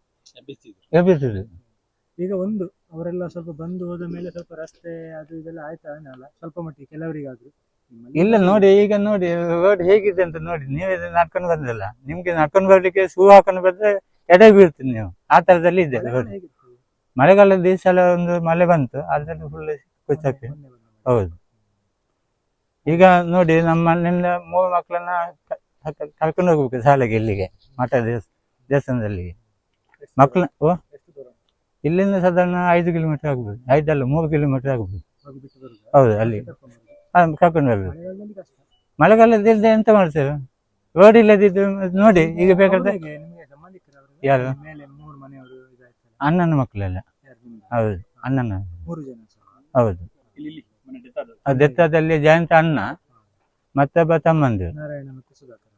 ಎಬ್ಬಿಸಿದ್ವಿ. ಈಗ ಒಂದು ಅವರೆಲ್ಲ ಸ್ವಲ್ಪ ಬಂದು ಹೋದ ಮೇಲೆ ಸ್ವಲ್ಪ ರಸ್ತೆ ಅದು ಇದೆಲ್ಲ ಆಯ್ತಾ ಏನಲ್ಲ ಸ್ವಲ್ಪ ಮಟ್ಟಿಗೆ ಕೆಲವರಿಗಾದ್ರು? ಇಲ್ಲ ನೋಡಿ, ಈಗ ನೋಡಿ ರೋಡ್ ಹೇಗಿದೆ ಅಂತ ನೋಡಿ. ನೀವೇ ನಡ್ಕೊಂಡು ಬಂದಿಲ್ಲ, ನಿಮ್ಗೆ ನಡ್ಕೊಂಡು ಬರ್ಲಿಕ್ಕೆ ಶೂ ಹಾಕೊಂಡು ಬಂದ್ರೆ ಎಡೆ ಬೀಳ್ತೀನಿ ನೀವು. ಆ ತರದಲ್ಲಿ ಇದೆ ರೋಡ್. ಮಳೆಗಾಲದ ದಿವಸ ಎಲ್ಲ ಒಂದು ಮಳೆ ಬಂತು, ಅದ್ರಲ್ಲಿ ಫುಲ್ ಕುಚ್ಚಕ್ಕೆ. ಹೌದು, ಈಗ ನೋಡಿ ನಮ್ಮ ಮನೆಯಿಂದ 3 ಮಕ್ಕಳನ್ನ ಕರ್ಕೊಂಡು ಹೋಗ್ಬೇಕು ಶಾಲೆಗೆ, ಇಲ್ಲಿಗೆ ಮಠ ದೇವಸ್ಥಾನದಲ್ಲಿ ಮಕ್ಕಳ. ಇಲ್ಲಿಂದ ಸಾಧಾರಣ 5 ಕಿಲೋಮೀಟರ್ ಆಗ್ಬೋದು, 5 ಅಲ್ಲ 3 ಕಿಲೋಮೀಟರ್ ಆಗ್ಬೋದು. ಹೌದು, ಅಲ್ಲಿ ಕರ್ಕೊಂಡು ಬರ್ಬೇಕು. ಮಳೆಗಾಲದಿಂದ ಎಂತ ಮಾಡ್ತೇವೆ, ರೋಡ್ ಇಲ್ಲದಿದ್ದು ನೋಡಿ. ಈಗ ಬೇಕಾದ್ರೆ ಯಾರು ಅಣ್ಣನ ಮಕ್ಕಳೆಲ್ಲ. ಹೌದು, ಅಣ್ಣನ. ಹೌದು, ದೆತ್ತದಲ್ಲಿ ಜಯಂತ ಅಣ್ಣ ಮತ್ತೊಬ್ಬ ತಮ್ಮಂದಿರು.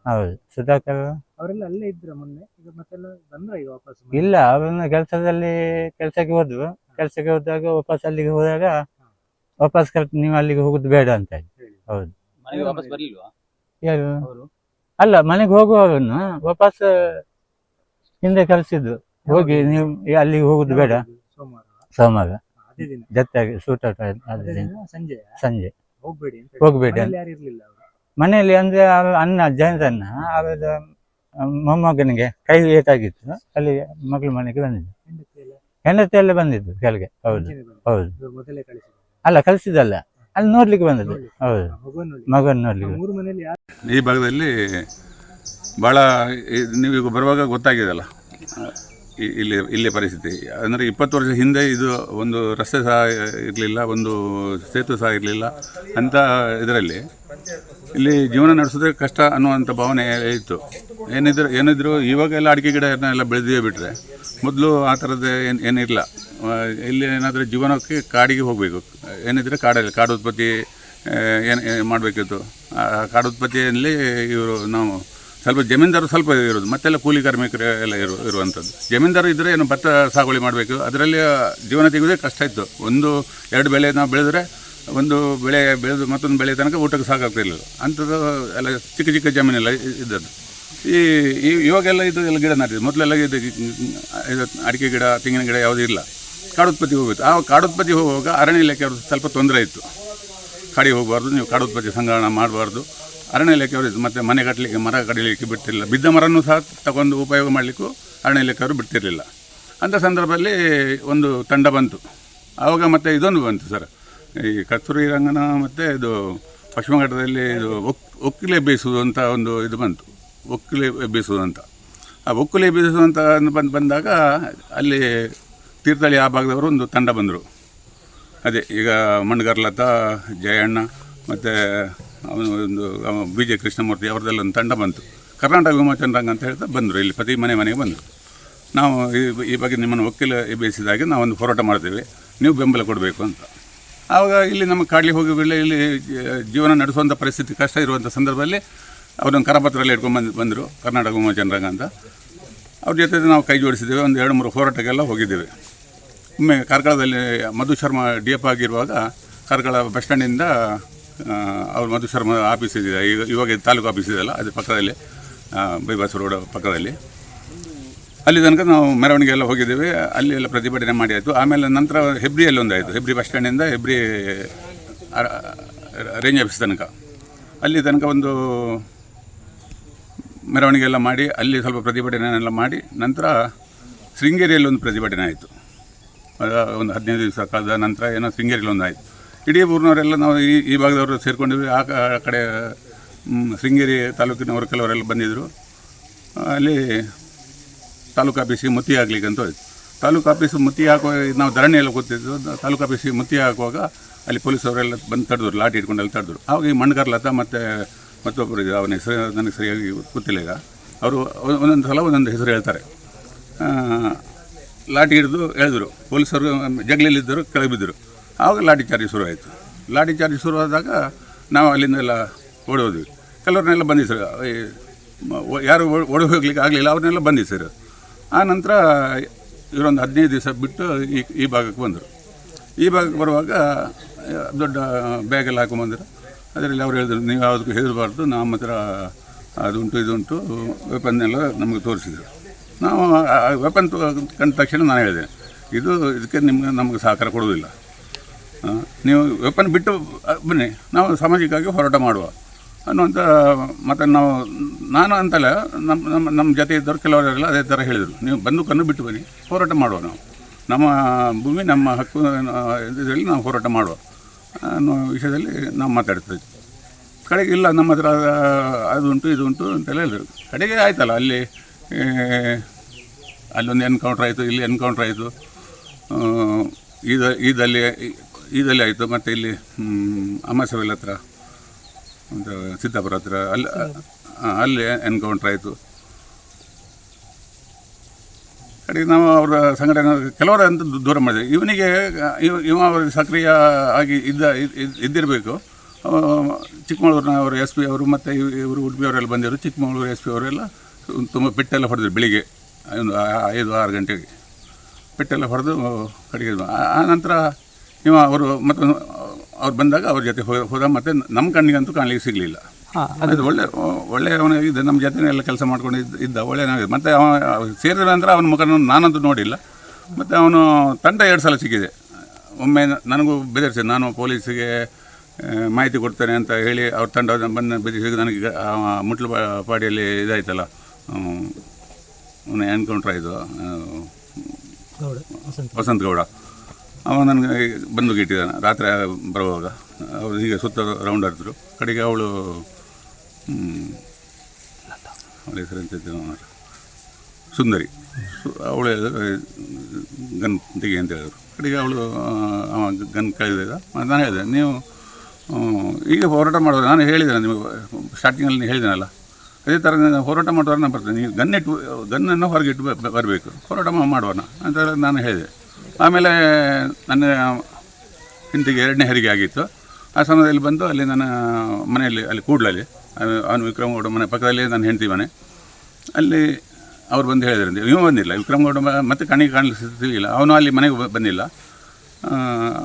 ಹೌದು, ಸುಧಾಕರ್ ಅವರೆಲ್ಲ ಅಲ್ಲೇ ಇದ್ರ ಮೊನ್ನೆ, ಈಗ ಮತ್ತೆಲ್ಲ ಬಂದ್ರ ಈಗ ವಾಪಸ್? ಇಲ್ಲ, ಅವರನ್ನ ಕೆಲ್ಸಕ್ಕೆ ಹೋದ್ವು. ಕೆಲ್ಸಕ್ಕೆ ಹೋದಾಗ ವಾಪಸ್ ಅಲ್ಲಿಗೆ ಹೋದಾಗ ವಾಪಸ್ ನೀವು ಅಲ್ಲಿಗೆ ಹೋಗುದು ಬೇಡ ಅಂತ ಹೇಳಿ. ಹೌದು, ಯಾರು ಅಲ್ಲ, ಮನೆಗೆ ಹೋಗುವವರನ್ನು ವಾಪಸ್ ಹಿಂದೆ ಕಳಿಸಿದ್ರು. ಹೋಗಿ ನೀವು ಅಲ್ಲಿಗೆ ಹೋಗುದು ಬೇಡ, ಸೋಮವಾರ ಜೊತೆಗೆ ಶೂಟೌಟ್ ಸಂಜೆ ಹೋಗ್ಬೇಡಿ ಅಂತ. ಮನೆಯಲ್ಲಿ ಅಂದ್ರೆ ಅಣ್ಣ ಜಯಂತ ಅಣ್ಣ ಅವರ ಮೊಮ್ಮಗನಿಗೆ ಕೈ ಏಟಾಗಿತ್ತು, ಅಲ್ಲಿ ಮಗಳ ಮನೆಗೆ ಬಂದಿದ್ದು. ಹೆಂಡತಿ ಎಲ್ಲ ಬಂದಿದ್ದು ಕೆಳಗೆ. ಹೌದು ಹೌದು, ಅಲ್ಲ ಕಳಿಸಿದಲ್ಲ, ಅಲ್ಲಿ ನೋಡ್ಲಿಕ್ಕೆ ಬಂದದ್ದು. ಹೌದು, ಮಗನ ನೋಡ್ಲಿಕ್ಕೆ. ಈ ಭಾಗದಲ್ಲಿ ಭಾಳ ನೀವೀಗ ಬರುವಾಗ ಗೊತ್ತಾಗಿದೆಯಲ್ಲ ಇಲ್ಲಿ ಪರಿಸ್ಥಿತಿ. ಅಂದರೆ 20 ವರ್ಷ ಹಿಂದೆ ಇದು ಒಂದು ರಸ್ತೆ ಸಹ ಇರಲಿಲ್ಲ, ಒಂದು ಸೇತುವೆ ಸಹ ಇರಲಿಲ್ಲ. ಅಂಥ ಇದರಲ್ಲಿ ಇಲ್ಲಿ ಜೀವನ ನಡೆಸೋದೇ ಕಷ್ಟ ಅನ್ನುವಂಥ ಭಾವನೆ ಇತ್ತು. ಏನಿದ್ರು ಇವಾಗೆಲ್ಲ ಅಡಿಕೆ ಗಿಡ ಎಲ್ಲ ಬೆಳೆದೇ ಬಿಟ್ಟರೆ, ಮೊದಲು ಆ ಥರದ್ದು ಏನಿಲ್ಲ. ಇಲ್ಲಿ ಏನಾದರೂ ಜೀವನಕ್ಕೆ ಕಾಡಿಗೆ ಹೋಗಬೇಕು, ಏನಿದ್ರೆ ಕಾಡು ಉತ್ಪತ್ತಿ ಏನು ಮಾಡಬೇಕಿತ್ತು. ಕಾಡು ಉತ್ಪತ್ತಿಯಲ್ಲಿ ನಾವು ಸ್ವಲ್ಪ ಜಮೀನ್ದಾರು ಸ್ವಲ್ಪ ಇರೋದು, ಮತ್ತೆಲ್ಲ ಕೂಲಿ ಕಾರ್ಮಿಕರು ಎಲ್ಲ ಇರುವಂಥದ್ದು. ಜಮೀನ್ದಾರು ಇದ್ದರೆ ಏನು ಭತ್ತ ಸಾಗುವಳಿ ಮಾಡಬೇಕು, ಅದರಲ್ಲಿ ಜೀವನ ತೆಗೆಯೋದೇ ಕಷ್ಟ ಇತ್ತು. 1-2 ಬೆಳೆ ನಾವು ಬೆಳೆದ್ರೆ ಒಂದು ಬೆಳೆ ಬೆಳೆದು ಮತ್ತೊಂದು ಬೆಳೆ ತನಕ ಊಟಕ್ಕೆ ಸಾಕಾಗ್ತಿರಲಿಲ್ಲ. ಅಂಥದ್ದು ಎಲ್ಲ ಚಿಕ್ಕ ಜಮೀನೆಲ್ಲ ಇದ್ದದ್ದು. ಇವಾಗೆಲ್ಲ ಇದು ಎಲ್ಲ ಗಿಡ ನಾಟಿದೆ. ಮೊದಲೆಲ್ಲ ಇದು ಅಡಿಕೆ ಗಿಡ, ತೆಂಗಿನ ಗಿಡ ಯಾವುದೂ ಇಲ್ಲ. ಕಾಡುತ್ಪತ್ತಿ ಹೋಗುತ್ತೆ. ಆ ಕಾಡುತ್ಪತ್ತಿ ಹೋಗುವಾಗ ಅರಣ್ಯ ಇಲಾಖೆ ಅವ್ರದ್ದು ಸ್ವಲ್ಪ ತೊಂದರೆ ಇತ್ತು. ಕಾಡಿಗೆ ಹೋಗಬಾರ್ದು, ನೀವು ಕಾಡುತ್ಪತ್ತಿ ಸಂಗ್ರಹಣ ಮಾಡಬಾರ್ದು, ಅರಣ್ಯ ಇಲಾಖೆಯವರು ಇತ್ತು. ಮತ್ತು ಮನೆ ಕಟ್ಟಲಿಕ್ಕೆ, ಮರ ಕಡಿಲಿಕ್ಕೆ ಬಿಡ್ತಿರಲಿಲ್ಲ. ಬಿದ್ದ ಮರನೂ ಸಹ ತಗೊಂಡು ಉಪಯೋಗ ಮಾಡಲಿಕ್ಕೂ ಅರಣ್ಯ ಇಲಾಖೆಯವರು ಬಿಡ್ತಿರಲಿಲ್ಲ. ಅಂಥ ಸಂದರ್ಭದಲ್ಲಿ ಒಂದು ತಂಡ ಬಂತು. ಆವಾಗ ಮತ್ತೆ ಇದೊಂದು ಬಂತು ಸರ್, ಈ ಕಸ್ತೂರಿ ರಂಗನ ಮತ್ತು ಇದು ಪಶ್ಚಿಮ ಘಟ್ಟದಲ್ಲಿ ಇದು ಒಕ್ಕಲೆ ಬೇಯಿಸುವುದು ಅಂತ ಒಂದು ಇದು ಬಂತು. ಒಕ್ಕಲೆ ಬೇಯಿಸುವುದಂತ. ಆ ಒಕ್ಕಲೆ ಬೇಯಿಸುವಂತ ಬಂದಾಗ ಅಲ್ಲಿ ತೀರ್ಥಹಳ್ಳಿ ಆ ಭಾಗದವರು ಒಂದು ತಂಡ ಬಂದರು. ಅದೇ ಈಗ ಮಣ್ಣಗಾರ್ಲತಾ, ಜಯಣ್ಣ ಮತ್ತು ಒಂದು BJ ಕೃಷ್ಣಮೂರ್ತಿ ಅವ್ರದ್ದೆಲ್ಲ ಒಂದು ತಂಡ ಬಂತು. ಕರ್ನಾಟಕ ವಿಮೋಚನ ರಂಗ ಅಂತ ಹೇಳ್ತಾ ಬಂದರು. ಇಲ್ಲಿ ಪ್ರತಿ ಮನೆಗೆ ಬಂದರು. ನಾವು ಈ ಬಗ್ಗೆ ನಿಮ್ಮನ್ನು ಒಕ್ಕಲೆ ಬೇಯಿಸಿದಾಗೆ ನಾವೊಂದು ಹೋರಾಟ ಮಾಡ್ತೇವೆ, ನೀವು ಬೆಂಬಲ ಕೊಡಬೇಕು ಅಂತ. ಆವಾಗ ಇಲ್ಲಿ ನಮ್ಮ ಕಾಡ್ಲಿಗೆ ಹೋಗಿ ಬಿಡಲಿ, ಇಲ್ಲಿ ಜೀವನ ನಡೆಸುವಂಥ ಪರಿಸ್ಥಿತಿ ಕಷ್ಟ ಇರುವಂಥ ಸಂದರ್ಭದಲ್ಲಿ ಅವರೊಂದು ಕರಪತ್ರ ಇಟ್ಕೊಂಡು ಬಂದರು, ಕರ್ನಾಟಕ ವಿಮೋಚನ ರಂಗ ಅಂತ. ಅವ್ರ ಜೊತೆ ನಾವು ಕೈ ಜೋಡಿಸಿದ್ದೇವೆ. ಒಂದು 2-3 ಹೋರಾಟಕ್ಕೆಲ್ಲ ಹೋಗಿದ್ದೇವೆ. ಒಮ್ಮೆ ಕಾರ್ಕಳದಲ್ಲಿ ಮಧು ಶರ್ಮಾ DF ಆಗಿರುವಾಗ ಕಾರ್ಕಳ ಬಸ್ ಸ್ಟ್ಯಾಂಡಿಂದ ಅವ್ರು ಮಧು ಶರ್ಮಾ ಆಫೀಸ್ ಇದೆ, ಇವಾಗ ತಾಲೂಕು ಆಫೀಸ್ ಇದೆಯಲ್ಲ, ಅದು ಪಕ್ಕದಲ್ಲಿ ಬೈಪಾಸ್ ರೋಡ್ ಪಕ್ಕದಲ್ಲಿ. ಅಲ್ಲಿ ತನಕ ನಾವು ಮೆರವಣಿಗೆ ಎಲ್ಲ ಹೋಗಿದ್ದೇವೆ. ಅಲ್ಲಿ ಎಲ್ಲ ಪ್ರತಿಭಟನೆ ಮಾಡಿ ಆಯಿತು. ಆಮೇಲೆ ನಂತರ ಹೆಬ್ರಿಯಲ್ಲಿ ಒಂದಾಯಿತು. ಹೆಬ್ರಿ ಬಸ್ ಸ್ಟ್ಯಾಂಡಿಂದ ಹೆಬ್ರಿ ರೇಂಜ್ ಆಫೀಸ್ ತನಕ, ಅಲ್ಲಿ ತನಕ ಒಂದು ಮೆರವಣಿಗೆ ಎಲ್ಲ ಮಾಡಿ ಅಲ್ಲಿ ಸ್ವಲ್ಪ ಪ್ರತಿಭಟನೆಯೆಲ್ಲ ಮಾಡಿ ನಂತರ ಶೃಂಗೇರಿಯಲ್ಲಿ ಒಂದು ಪ್ರತಿಭಟನೆ ಆಯಿತು. ಒಂದು 15 ದಿವಸ ಕಳೆದ ನಂತರ ಏನೋ ಶೃಂಗೇರಿಯಲ್ಲಿ ಒಂದು ಆಯಿತು. ಇಡೀ ಊರಿನವರೆಲ್ಲ ನಾವು ಈ ಭಾಗದವರು ಸೇರಿಕೊಂಡಿದ್ವಿ. ಆ ಕಡೆ ಶೃಂಗೇರಿ ತಾಲೂಕಿನವರು ಕೆಲವರೆಲ್ಲ ಬಂದಿದ್ದರು. ಅಲ್ಲಿ ತಾಲೂಕು ಆಫೀಸಿಗೆ ಮುತ್ತಿ ಆಗಲಿಕ್ಕೆ ಅಂತ ಹೋಯ್ತು. ತಾಲೂಕು ಆಫೀಸು ಮುತ್ತಿ ಹಾಕುವಾಗ ನಾವು ಧರಣಿ ಎಲ್ಲ ಕೂತಿದ್ದು, ತಾಲೂಕು ಆಫೀಸಿಗೆ ಮುತ್ತಿ ಹಾಕುವಾಗ ಅಲ್ಲಿ ಪೊಲೀಸವರೆಲ್ಲ ಬಂದು ತಡೆದ್ರು, ಲಾಠಿ ಇಟ್ಕೊಂಡು ಅಲ್ಲಿ ತಡೆದ್ರು. ಆವಾಗ ಈ ಮಣ್ಕರ್ ಲತಾ ಮತ್ತು ಮತ್ತೊಬ್ಬರು ಅವನ ಹೆಸರು ನನಗೆ ಸರಿಯಾಗಿ ಗೊತ್ತಿಲ್ಲ ಈಗ, ಅವರು ಒಂದೊಂದು ಸಲ ಒಂದೊಂದು ಹೆಸರು ಹೇಳ್ತಾರೆ. ಲಾಠಿ ಹಿಡಿದು ಎಳೆದ್ರು, ಪೊಲೀಸರು ಜಗ್ಲಲ್ಲಿದ್ದರು, ಕೆಳಗೆ ಬಿದ್ದರು. ಆವಾಗ ಲಾಠಿ ಚಾರ್ಜ್ ಶುರುವಾಯಿತು. ಲಾಠಿ ಚಾರ್ಜ್ ಶುರುವಾದಾಗ ನಾವು ಅಲ್ಲಿಂದೆಲ್ಲ ಓಡಿ ಹೋದ್ವಿ. ಕೆಲವ್ರನ್ನೆಲ್ಲ ಬಂಧಿಸರು, ಯಾರು ಓಡಿ ಹೋಗ್ಲಿಕ್ಕೆ ಆಗಲಿಲ್ಲ ಅವ್ರನ್ನೆಲ್ಲ ಬಂಧಿಸಿರು. ಆ ನಂತರ ಇವರೊಂದು 15 ದಿವಸ ಬಿಟ್ಟು ಈ ಭಾಗಕ್ಕೆ ಬಂದರು. ಈ ಭಾಗಕ್ಕೆ ಬರುವಾಗ ದೊಡ್ಡ ಬ್ಯಾಗೆಲ್ಲ ಹಾಕೊಂಬಂದರು. ಅದರಲ್ಲಿ ಅವ್ರು ಹೇಳಿದ್ರು, ನೀವು ಯಾವುದಕ್ಕೂ ಹೆದರಬಾರ್ದು, ನಮ್ಮ ಹತ್ರ ಅದುಂಟು ಇದುಂಟು, ವೆಪನ್ನೆಲ್ಲ ನಮಗೆ ತೋರಿಸಿದರು. ನಾವು ವೆಪನ್ ಕಂಡ ತಕ್ಷಣ ನಾನು ಹೇಳಿದೆ, ಇದಕ್ಕೆ ನಮಗೆ ಸಹಕಾರ ಕೊಡೋದಿಲ್ಲ, ನೀವು ವೆಪನ್ ಬಿಟ್ಟು ಬನ್ನಿ, ನಾವು ಸಾಮಾಜಿಕವಾಗಿ ಹೋರಾಟ ಮಾಡುವ ಅನ್ನುವಂಥ. ಮತ್ತು ನಾನು ಅಂತಲ್ಲ, ನಮ್ಮ ಜೊತೆ ಇದ್ದವರು ಕೆಲವರೆಲ್ಲ ಅದೇ ಥರ ಹೇಳಿದರು, ನೀವು ಬಂದೂಕನ್ನು ಬಿಟ್ಟು ಬನ್ನಿ, ಹೋರಾಟ ಮಾಡುವ, ನಾವು ನಮ್ಮ ಭೂಮಿ ನಮ್ಮ ಹಕ್ಕು ಇದರಲ್ಲಿ ನಾವು ಹೋರಾಟ ಮಾಡುವ ಅನ್ನೋ ವಿಷಯದಲ್ಲಿ ನಾವು ಮಾತಾಡ್ತಿದ್ವಿ. ಕಡೆಗೆ ಇಲ್ಲ, ನಮ್ಮ ಹತ್ರ ಅದು ಉಂಟು ಇದು ಉಂಟು ಅಂತೆಲ್ಲ ಹೇಳಿದರು. ಕಡೆಗೆ ಆಯ್ತಲ್ಲ, ಅಲ್ಲೊಂದು ಎನ್ಕೌಂಟ್ರ್ ಆಯಿತು, ಇಲ್ಲಿ ಎನ್ಕೌಂಟ್ರ್ ಆಯಿತು, ಈದಲ್ಲಿ ಆಯಿತು, ಮತ್ತು ಇಲ್ಲಿ ಅಮಾಸವೆಲ್ ಹತ್ರ ಒಂದು ಸಿದ್ದಾಪುರ ಹತ್ರ ಅಲ್ಲಿ ಎನ್ಕೌಂಟ್ರ್ ಆಯಿತು. ಕಡೆಗೆ ನಾವು ಅವರ ಸಂಘಟನೆ ಕೆಲವರಂತೂ ದೂರ ಮಾಡಿದೆ. ಇವ ಅವರು ಸಕ್ರಿಯ ಆಗಿ ಇದ್ದಿರಬೇಕು. ಚಿಕ್ಕಮಗಳೂರಿನವರು SP ಅವರು ಮತ್ತು ಇವರು ಉಡುಪಿಯವರೆಲ್ಲ ಬಂದಿರು. ಚಿಕ್ಕಮಗಳೂರು SP ಅವರೆಲ್ಲ ತುಂಬ ಪೆಟ್ಟೆಲ್ಲ ಹೊಡೆದ್ರು. ಬೆಳಿಗ್ಗೆ ಒಂದು 5-6 ಗಂಟೆಗೆ ಪೆಟ್ಟೆಲ್ಲ ಹೊಡೆದು ಕಡೆಗೆ. ಆ ನಂತರ ಅವರು ಮತ್ತು ಅವ್ರು ಬಂದಾಗ ಅವ್ರ ಜೊತೆ ಹೋದ. ಮತ್ತು ನಮ್ಮ ಕಣ್ಣಿಗಂತೂ ಕಾಣಲಿಕ್ಕೆ ಸಿಗಲಿಲ್ಲ. ಅದು ಒಳ್ಳೆ ಅವನು ಇದೆ, ನಮ್ಮ ಜೊತೆನೆಲ್ಲ ಕೆಲಸ ಮಾಡ್ಕೊಂಡು ಇದ್ದ ಒಳ್ಳೆಯನಾಗಿದೆ. ಮತ್ತು ಸೇರಿದ ನಂತರ ಅವನ ಮುಖನ ನಾನಂತೂ ನೋಡಿಲ್ಲ. ಮತ್ತು ಅವನು ತಂಡ 2 ಸಲ ಸಿಕ್ಕಿದೆ. ಒಮ್ಮೆ ನನಗೂ ಬೆದರಿಸಿದೆ, ನಾನು ಪೊಲೀಸಿಗೆ ಮಾಹಿತಿ ಕೊಡ್ತೇನೆ ಅಂತ ಹೇಳಿ ಅವ್ರ ತಂಡ ಬಂದು ಬೆದರಿಸಿದ. ನನಗೆ ಮುಟ್ಲಪಾಡಿಯಲ್ಲಿ ಇದಾಯ್ತಲ್ಲ, ಅವನ ಎನ್ಕೌಂಟ್ರ್ ಆಯಿತು, ವಸಂತ ಗೌಡ. ಅವ ನನಗೆ ಬಂದೂಕು ಇಟ್ಟಿದ್ದಾನೆ. ರಾತ್ರಿ ಬರುವಾಗ ಅವರು ಹೀಗೆ ಸುತ್ತ ರೌಂಡ್ ಹರಿದ್ರು. ಕಡೆಗೆ ಅವಳು ಅವಳ ಹೆಸರು ಸುಂದರಿ, ಅವಳು ಹೇಳಿದ್ರು ಗನ್ ತೆಗಿ ಅಂತ ಹೇಳಿದ್ರು. ಕಡೆಗೆ ಅವಳು ಗನ್ ಕಳೆದಿದ್ದ. ನಾನು ಹೇಳಿದೆ, ನೀವು ಈಗ ಹೋರಾಟ ಮಾಡೋದು, ನಾನು ಹೇಳಿದ್ದೇನೆ ನಿಮಗೆ ಸ್ಟಾರ್ಟಿಂಗಲ್ಲಿ ಹೇಳಿದ್ದೇನಲ್ಲ, ಅದೇ ಥರ ಹೋರಾಟ ಮಾಡುವಾಗ ನಾನು ಬರ್ತೇನೆ, ನೀವು ಗನ್ನನ್ನು ಹೊರಗಿಟ್ಟು ಬರಬೇಕು, ಹೋರಾಟ ಮಾಡೋಣ ಅಂತ ನಾನು ಹೇಳಿದೆ. ಆಮೇಲೆ ನನ್ನ ಹೆಂಡತಿಗೆ 2ನೇ ಹೆರಿಗೆ ಆಗಿತ್ತು. ಆ ಸಮಯದಲ್ಲಿ ಬಂದು ಅಲ್ಲಿ ನನ್ನ ಮನೆಯಲ್ಲಿ, ಅಲ್ಲಿ ಕೂಡ್ಲಲ್ಲಿ, ಅವನು ವಿಕ್ರಮಗೌಡ ಮನೆ ಪಕ್ಕದಲ್ಲಿ ನನ್ನ ಹೆಂಡತಿ ಮನೆ, ಅಲ್ಲಿ ಅವ್ರು ಬಂದು ಹೇಳಿದ್ರಂತೆ. ಇವ ಬಂದಿಲ್ಲ, ವಿಕ್ರಮಗೌಡ ಮತ್ತೆ ಕಣ್ಣಿಗೆ ಕಾಣಿಸ್ತಿಲ್ಲ, ಅವನು ಅಲ್ಲಿ ಮನೆಗೆ ಬಂದಿಲ್ಲ.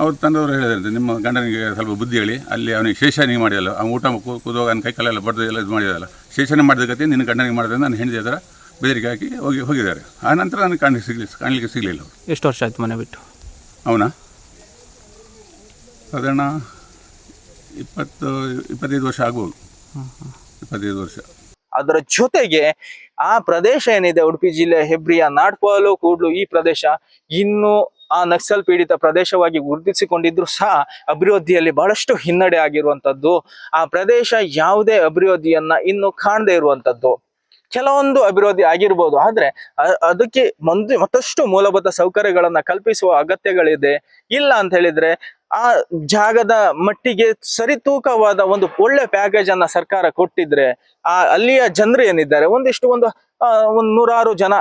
ಅವ್ರು ತಂದವರು ಹೇಳಿದ್ರಂತೆ, ನಿಮ್ಮ ಗಂಡನಿಗೆ ಸ್ವಲ್ಪ ಬುದ್ಧಿ ಹೇಳಿ, ಅಲ್ಲಿ ಅವನಿಗೆ ಶೇಷನಿಗೆ ಮಾಡಿದಲ್ಲ, ಅವ್ನು ಊಟ ಕೂದುವಾಗ ನನ್ನ ಕೈ ಕಾಲೆಲ್ಲ ಬಡ್ದು ಎಲ್ಲ ಇದು ಮಾಡಿದಲ್ಲ, ಶೇಷನೆ ಮಾಡಿದ ಗತಿ ನಿನ್ನ ಗಂಡನಿಗೆ ಮಾಡಿದ್ರೆ ನನ್ನ ಹೆಂಡತಿ ಹತ್ರ ಬೆದರಿಕೆ ಹಾಕಿ ಹೋಗಿದ್ದಾರೆ. ಆ ನಂತರ ನನಗೆ ಕಾಣಲಿಕ್ಕೆ ಸಿಗಲಿಲ್ಲ. ಎಷ್ಟು ವರ್ಷ ಆಯಿತು ಮನೆ ಬಿಟ್ಟು? ಅವನ ಸಾಧಾರಣ 20-25 ವರ್ಷ ಆಗ್ಬೋದು, 25 ವರ್ಷ. ಅದರ ಜೊತೆಗೆ ಆ ಪ್ರದೇಶ ಏನಿದೆ, ಉಡುಪಿ ಜಿಲ್ಲೆ ಹೆಬ್ರಿಯ ನಾಡ್ಪಾಲು ಕೂಡ್ಲು, ಈ ಪ್ರದೇಶ ಇನ್ನು ಆ ನಕ್ಸಲ್ ಪೀಡಿತ ಪ್ರದೇಶವಾಗಿ ಗುರುತಿಸಿಕೊಂಡಿದ್ರು ಸಹ ಅಭಿವೃದ್ಧಿಯಲ್ಲಿ ಬಹಳಷ್ಟು ಹಿನ್ನಡೆ ಆಗಿರುವಂತದ್ದು. ಆ ಪ್ರದೇಶ ಯಾವುದೇ ಅಭಿವೃದ್ಧಿಯನ್ನ ಇನ್ನು ಕಾಣದೇ ಇರುವಂತದ್ದು. ಕೆಲವೊಂದು ಅಭಿವೃದ್ಧಿ ಆಗಿರ್ಬೋದು, ಆದ್ರೆ ಅದಕ್ಕೆ ಮತ್ತಷ್ಟು ಮೂಲಭೂತ ಸೌಕರ್ಯಗಳನ್ನ ಕಲ್ಪಿಸುವ ಅಗತ್ಯಗಳಿದೆ. ಇಲ್ಲ ಅಂತ ಹೇಳಿದ್ರೆ ಆ ಜಾಗದ ಮಟ್ಟಿಗೆ ಸರಿತೂಕವಾದ ಒಂದು ಒಳ್ಳೆ ಪ್ಯಾಕೇಜ್ ಅನ್ನ ಸರ್ಕಾರ ಕೊಟ್ಟಿದ್ರೆ ಅಲ್ಲಿಯ ಜನರು ಏನಿದ್ದಾರೆ, ಒಂದು 100 ಜನ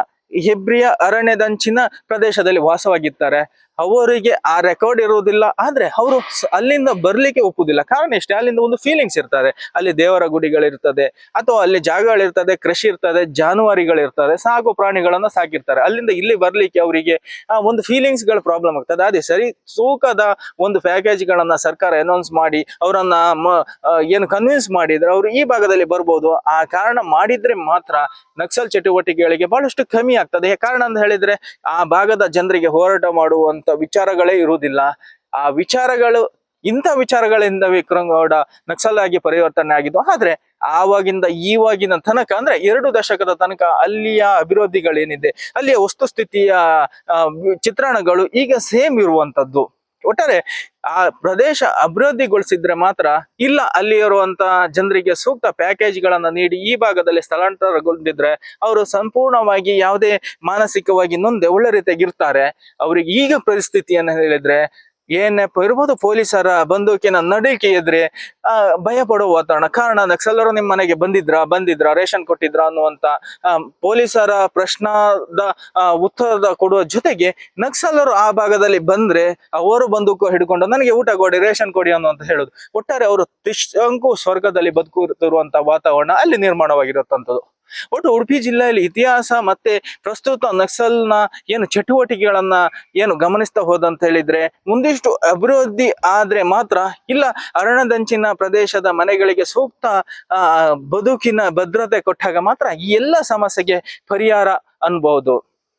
ಹೆಬ್ರಿಯ ಅರಣ್ಯದಂಚಿನ ಪ್ರದೇಶದಲ್ಲಿ ವಾಸವಾಗಿರ್ತಾರೆ. ಅವರಿಗೆ ಆ ರೆಕಾರ್ಡ್ ಇರುವುದಿಲ್ಲ, ಆದ್ರೆ ಅವರು ಅಲ್ಲಿಂದ ಬರ್ಲಿಕ್ಕೆ ಒಪ್ಪುದಿಲ್ಲ. ಕಾರಣ ಇಷ್ಟೇ, ಅಲ್ಲಿಂದ ಒಂದು ಫೀಲಿಂಗ್ಸ್ ಇರ್ತದೆ, ಅಲ್ಲಿ ದೇವರ ಗುಡಿಗಳಿರ್ತದೆ, ಅಥವಾ ಅಲ್ಲಿ ಜಾಗಗಳಿರ್ತದೆ, ಕೃಷಿ ಇರ್ತದೆ, ಜಾನುವಾರಿಗಳಿರ್ತದೆ, ಸಾಕು ಪ್ರಾಣಿಗಳನ್ನ ಸಾಕಿರ್ತಾರೆ. ಅಲ್ಲಿಂದ ಇಲ್ಲಿ ಬರ್ಲಿಕ್ಕೆ ಅವರಿಗೆ ಒಂದು ಫೀಲಿಂಗ್ಸ್ ಗಳ ಪ್ರಾಬ್ಲಮ್ ಆಗ್ತದೆ. ಅದೇ ಸರಿ ತೂಕದ ಒಂದು ಪ್ಯಾಕೇಜ್ ಗಳನ್ನ ಸರ್ಕಾರ ಅನೌನ್ಸ್ ಮಾಡಿ ಅವರನ್ನ ಏನು ಕನ್ವಿನ್ಸ್ ಮಾಡಿದ್ರೆ ಅವರು ಈ ಭಾಗದಲ್ಲಿ ಬರ್ಬೋದು. ಆ ಕಾರಣ ಮಾಡಿದ್ರೆ ಮಾತ್ರ ನಕ್ಸಲ್ ಚಟುವಟಿಕೆಗಳಿಗೆ ಬಹಳಷ್ಟು ಕಮ್ಮಿ ಆಗ್ತದೆ. ಕಾರಣ ಅಂತ ಹೇಳಿದ್ರೆ ಆ ಭಾಗದ ಜನರಿಗೆ ಹೋರಾಟ ಮಾಡುವಂತ ವಿಚಾರಗಳೇ ಇರುವುದಿಲ್ಲ. ಆ ವಿಚಾರಗಳು, ಇಂಥ ವಿಚಾರಗಳಿಂದ ವಿಕ್ರಮಗೌಡ ನಕ್ಸಲ್ ಆಗಿ ಪರಿವರ್ತನೆ ಆಗಿದ್ದು. ಆದ್ರೆ ಆವಾಗಿಂದ ಈವಾಗಿನ ತನಕ, ಅಂದ್ರೆ 2 ದಶಕದ ತನಕ ಅಲ್ಲಿಯ ಅಭಿವೃದ್ಧಿಗಳೇನಿದೆ, ಅಲ್ಲಿಯ ವಸ್ತುಸ್ಥಿತಿಯ ಚಿತ್ರಣಗಳು ಈಗ ಸೇಮ್ ಇರುವಂತದ್ದು. ಒಟ್ಟಾರೆ ಆ ಪ್ರದೇಶ ಅಭಿವೃದ್ಧಿಗೊಳಿಸಿದ್ರೆ ಮಾತ್ರ, ಇಲ್ಲ ಅಲ್ಲಿ ಇರುವಂತ ಜನರಿಗೆ ಸೂಕ್ತ ಪ್ಯಾಕೇಜ್ಗಳನ್ನ ನೀಡಿ ಈ ಭಾಗದಲ್ಲಿ ಸ್ಥಳಾಂತರಗೊಂಡಿದ್ರೆ ಅವರು ಸಂಪೂರ್ಣವಾಗಿ ಯಾವುದೇ ಮಾನಸಿಕವಾಗಿ ನೊಂದೆ ಒಳ್ಳೆ ರೀತಿಯಾಗಿರ್ತಾರೆ. ಅವ್ರಿಗೆ ಈಗ ಪರಿಸ್ಥಿತಿಯನ್ನು ಹೇಳಿದ್ರೆ ಏನಪ್ಪ ಇರ್ಬೋದು, ಪೊಲೀಸರ ಬಂದೂಕಿನ ನಡಿಕೆ ಎದ್ರೆ ಭಯ ಪಡುವ ವಾತಾವರಣ. ಕಾರಣ ನಕ್ಸಲರು ನಿಮ್ಮ ಮನೆಗೆ ಬಂದಿದ್ರ ರೇಷನ್ ಕೊಟ್ಟಿದ್ರ ಅನ್ನುವಂತ ಪೊಲೀಸರ ಪ್ರಶ್ನದ ಉತ್ತರದ ಕೊಡುವ ಜೊತೆಗೆ ನಕ್ಸಲರು ಆ ಭಾಗದಲ್ಲಿ ಬಂದ್ರೆ ಅವರು ಬಂದೂಕು ಹಿಡ್ಕೊಂಡು ನನಗೆ ಊಟ ಕೊಡಿ, ರೇಷನ್ ಕೊಡಿ ಅನ್ನುವಂತ ಹೇಳುದು. ಒಟ್ಟಾರೆ ಅವರು ತ್ರಿಶಂಕು ಸ್ವರ್ಗದಲ್ಲಿ ಬದುಕುತ್ತಿರುವಂತ ವಾತಾವರಣ ಅಲ್ಲಿ ನಿರ್ಮಾಣವಾಗಿರುತ್ತಂಥದ್ದು. ಒಟ್ಟು ಉಡುಪಿ ಜಿಲ್ಲೆಯಲ್ಲಿ ಇತಿಹಾಸ ಮತ್ತೆ ಪ್ರಸ್ತುತ ನಕ್ಸಲ್ನ ಏನು ಚಟುವಟಿಕೆಗಳನ್ನ ಏನು ಗಮನಿಸ್ತಾ ಹೋದಂತ ಹೇಳಿದ್ರೆ, ಮುಂದಿಷ್ಟು ಅಭಿವೃದ್ಧಿ ಆದ್ರೆ ಮಾತ್ರ, ಇಲ್ಲ ಅರಣ್ಯದಂಚಿನ ಪ್ರದೇಶದ ಮನೆಗಳಿಗೆ ಸೂಕ್ತ ಬದುಕಿನ ಭದ್ರತೆ ಕೊಟ್ಟಾಗ ಮಾತ್ರ ಈ ಎಲ್ಲ ಸಮಸ್ಯೆಗೆ ಪರಿಹಾರ ಅನ್ಬಹುದು.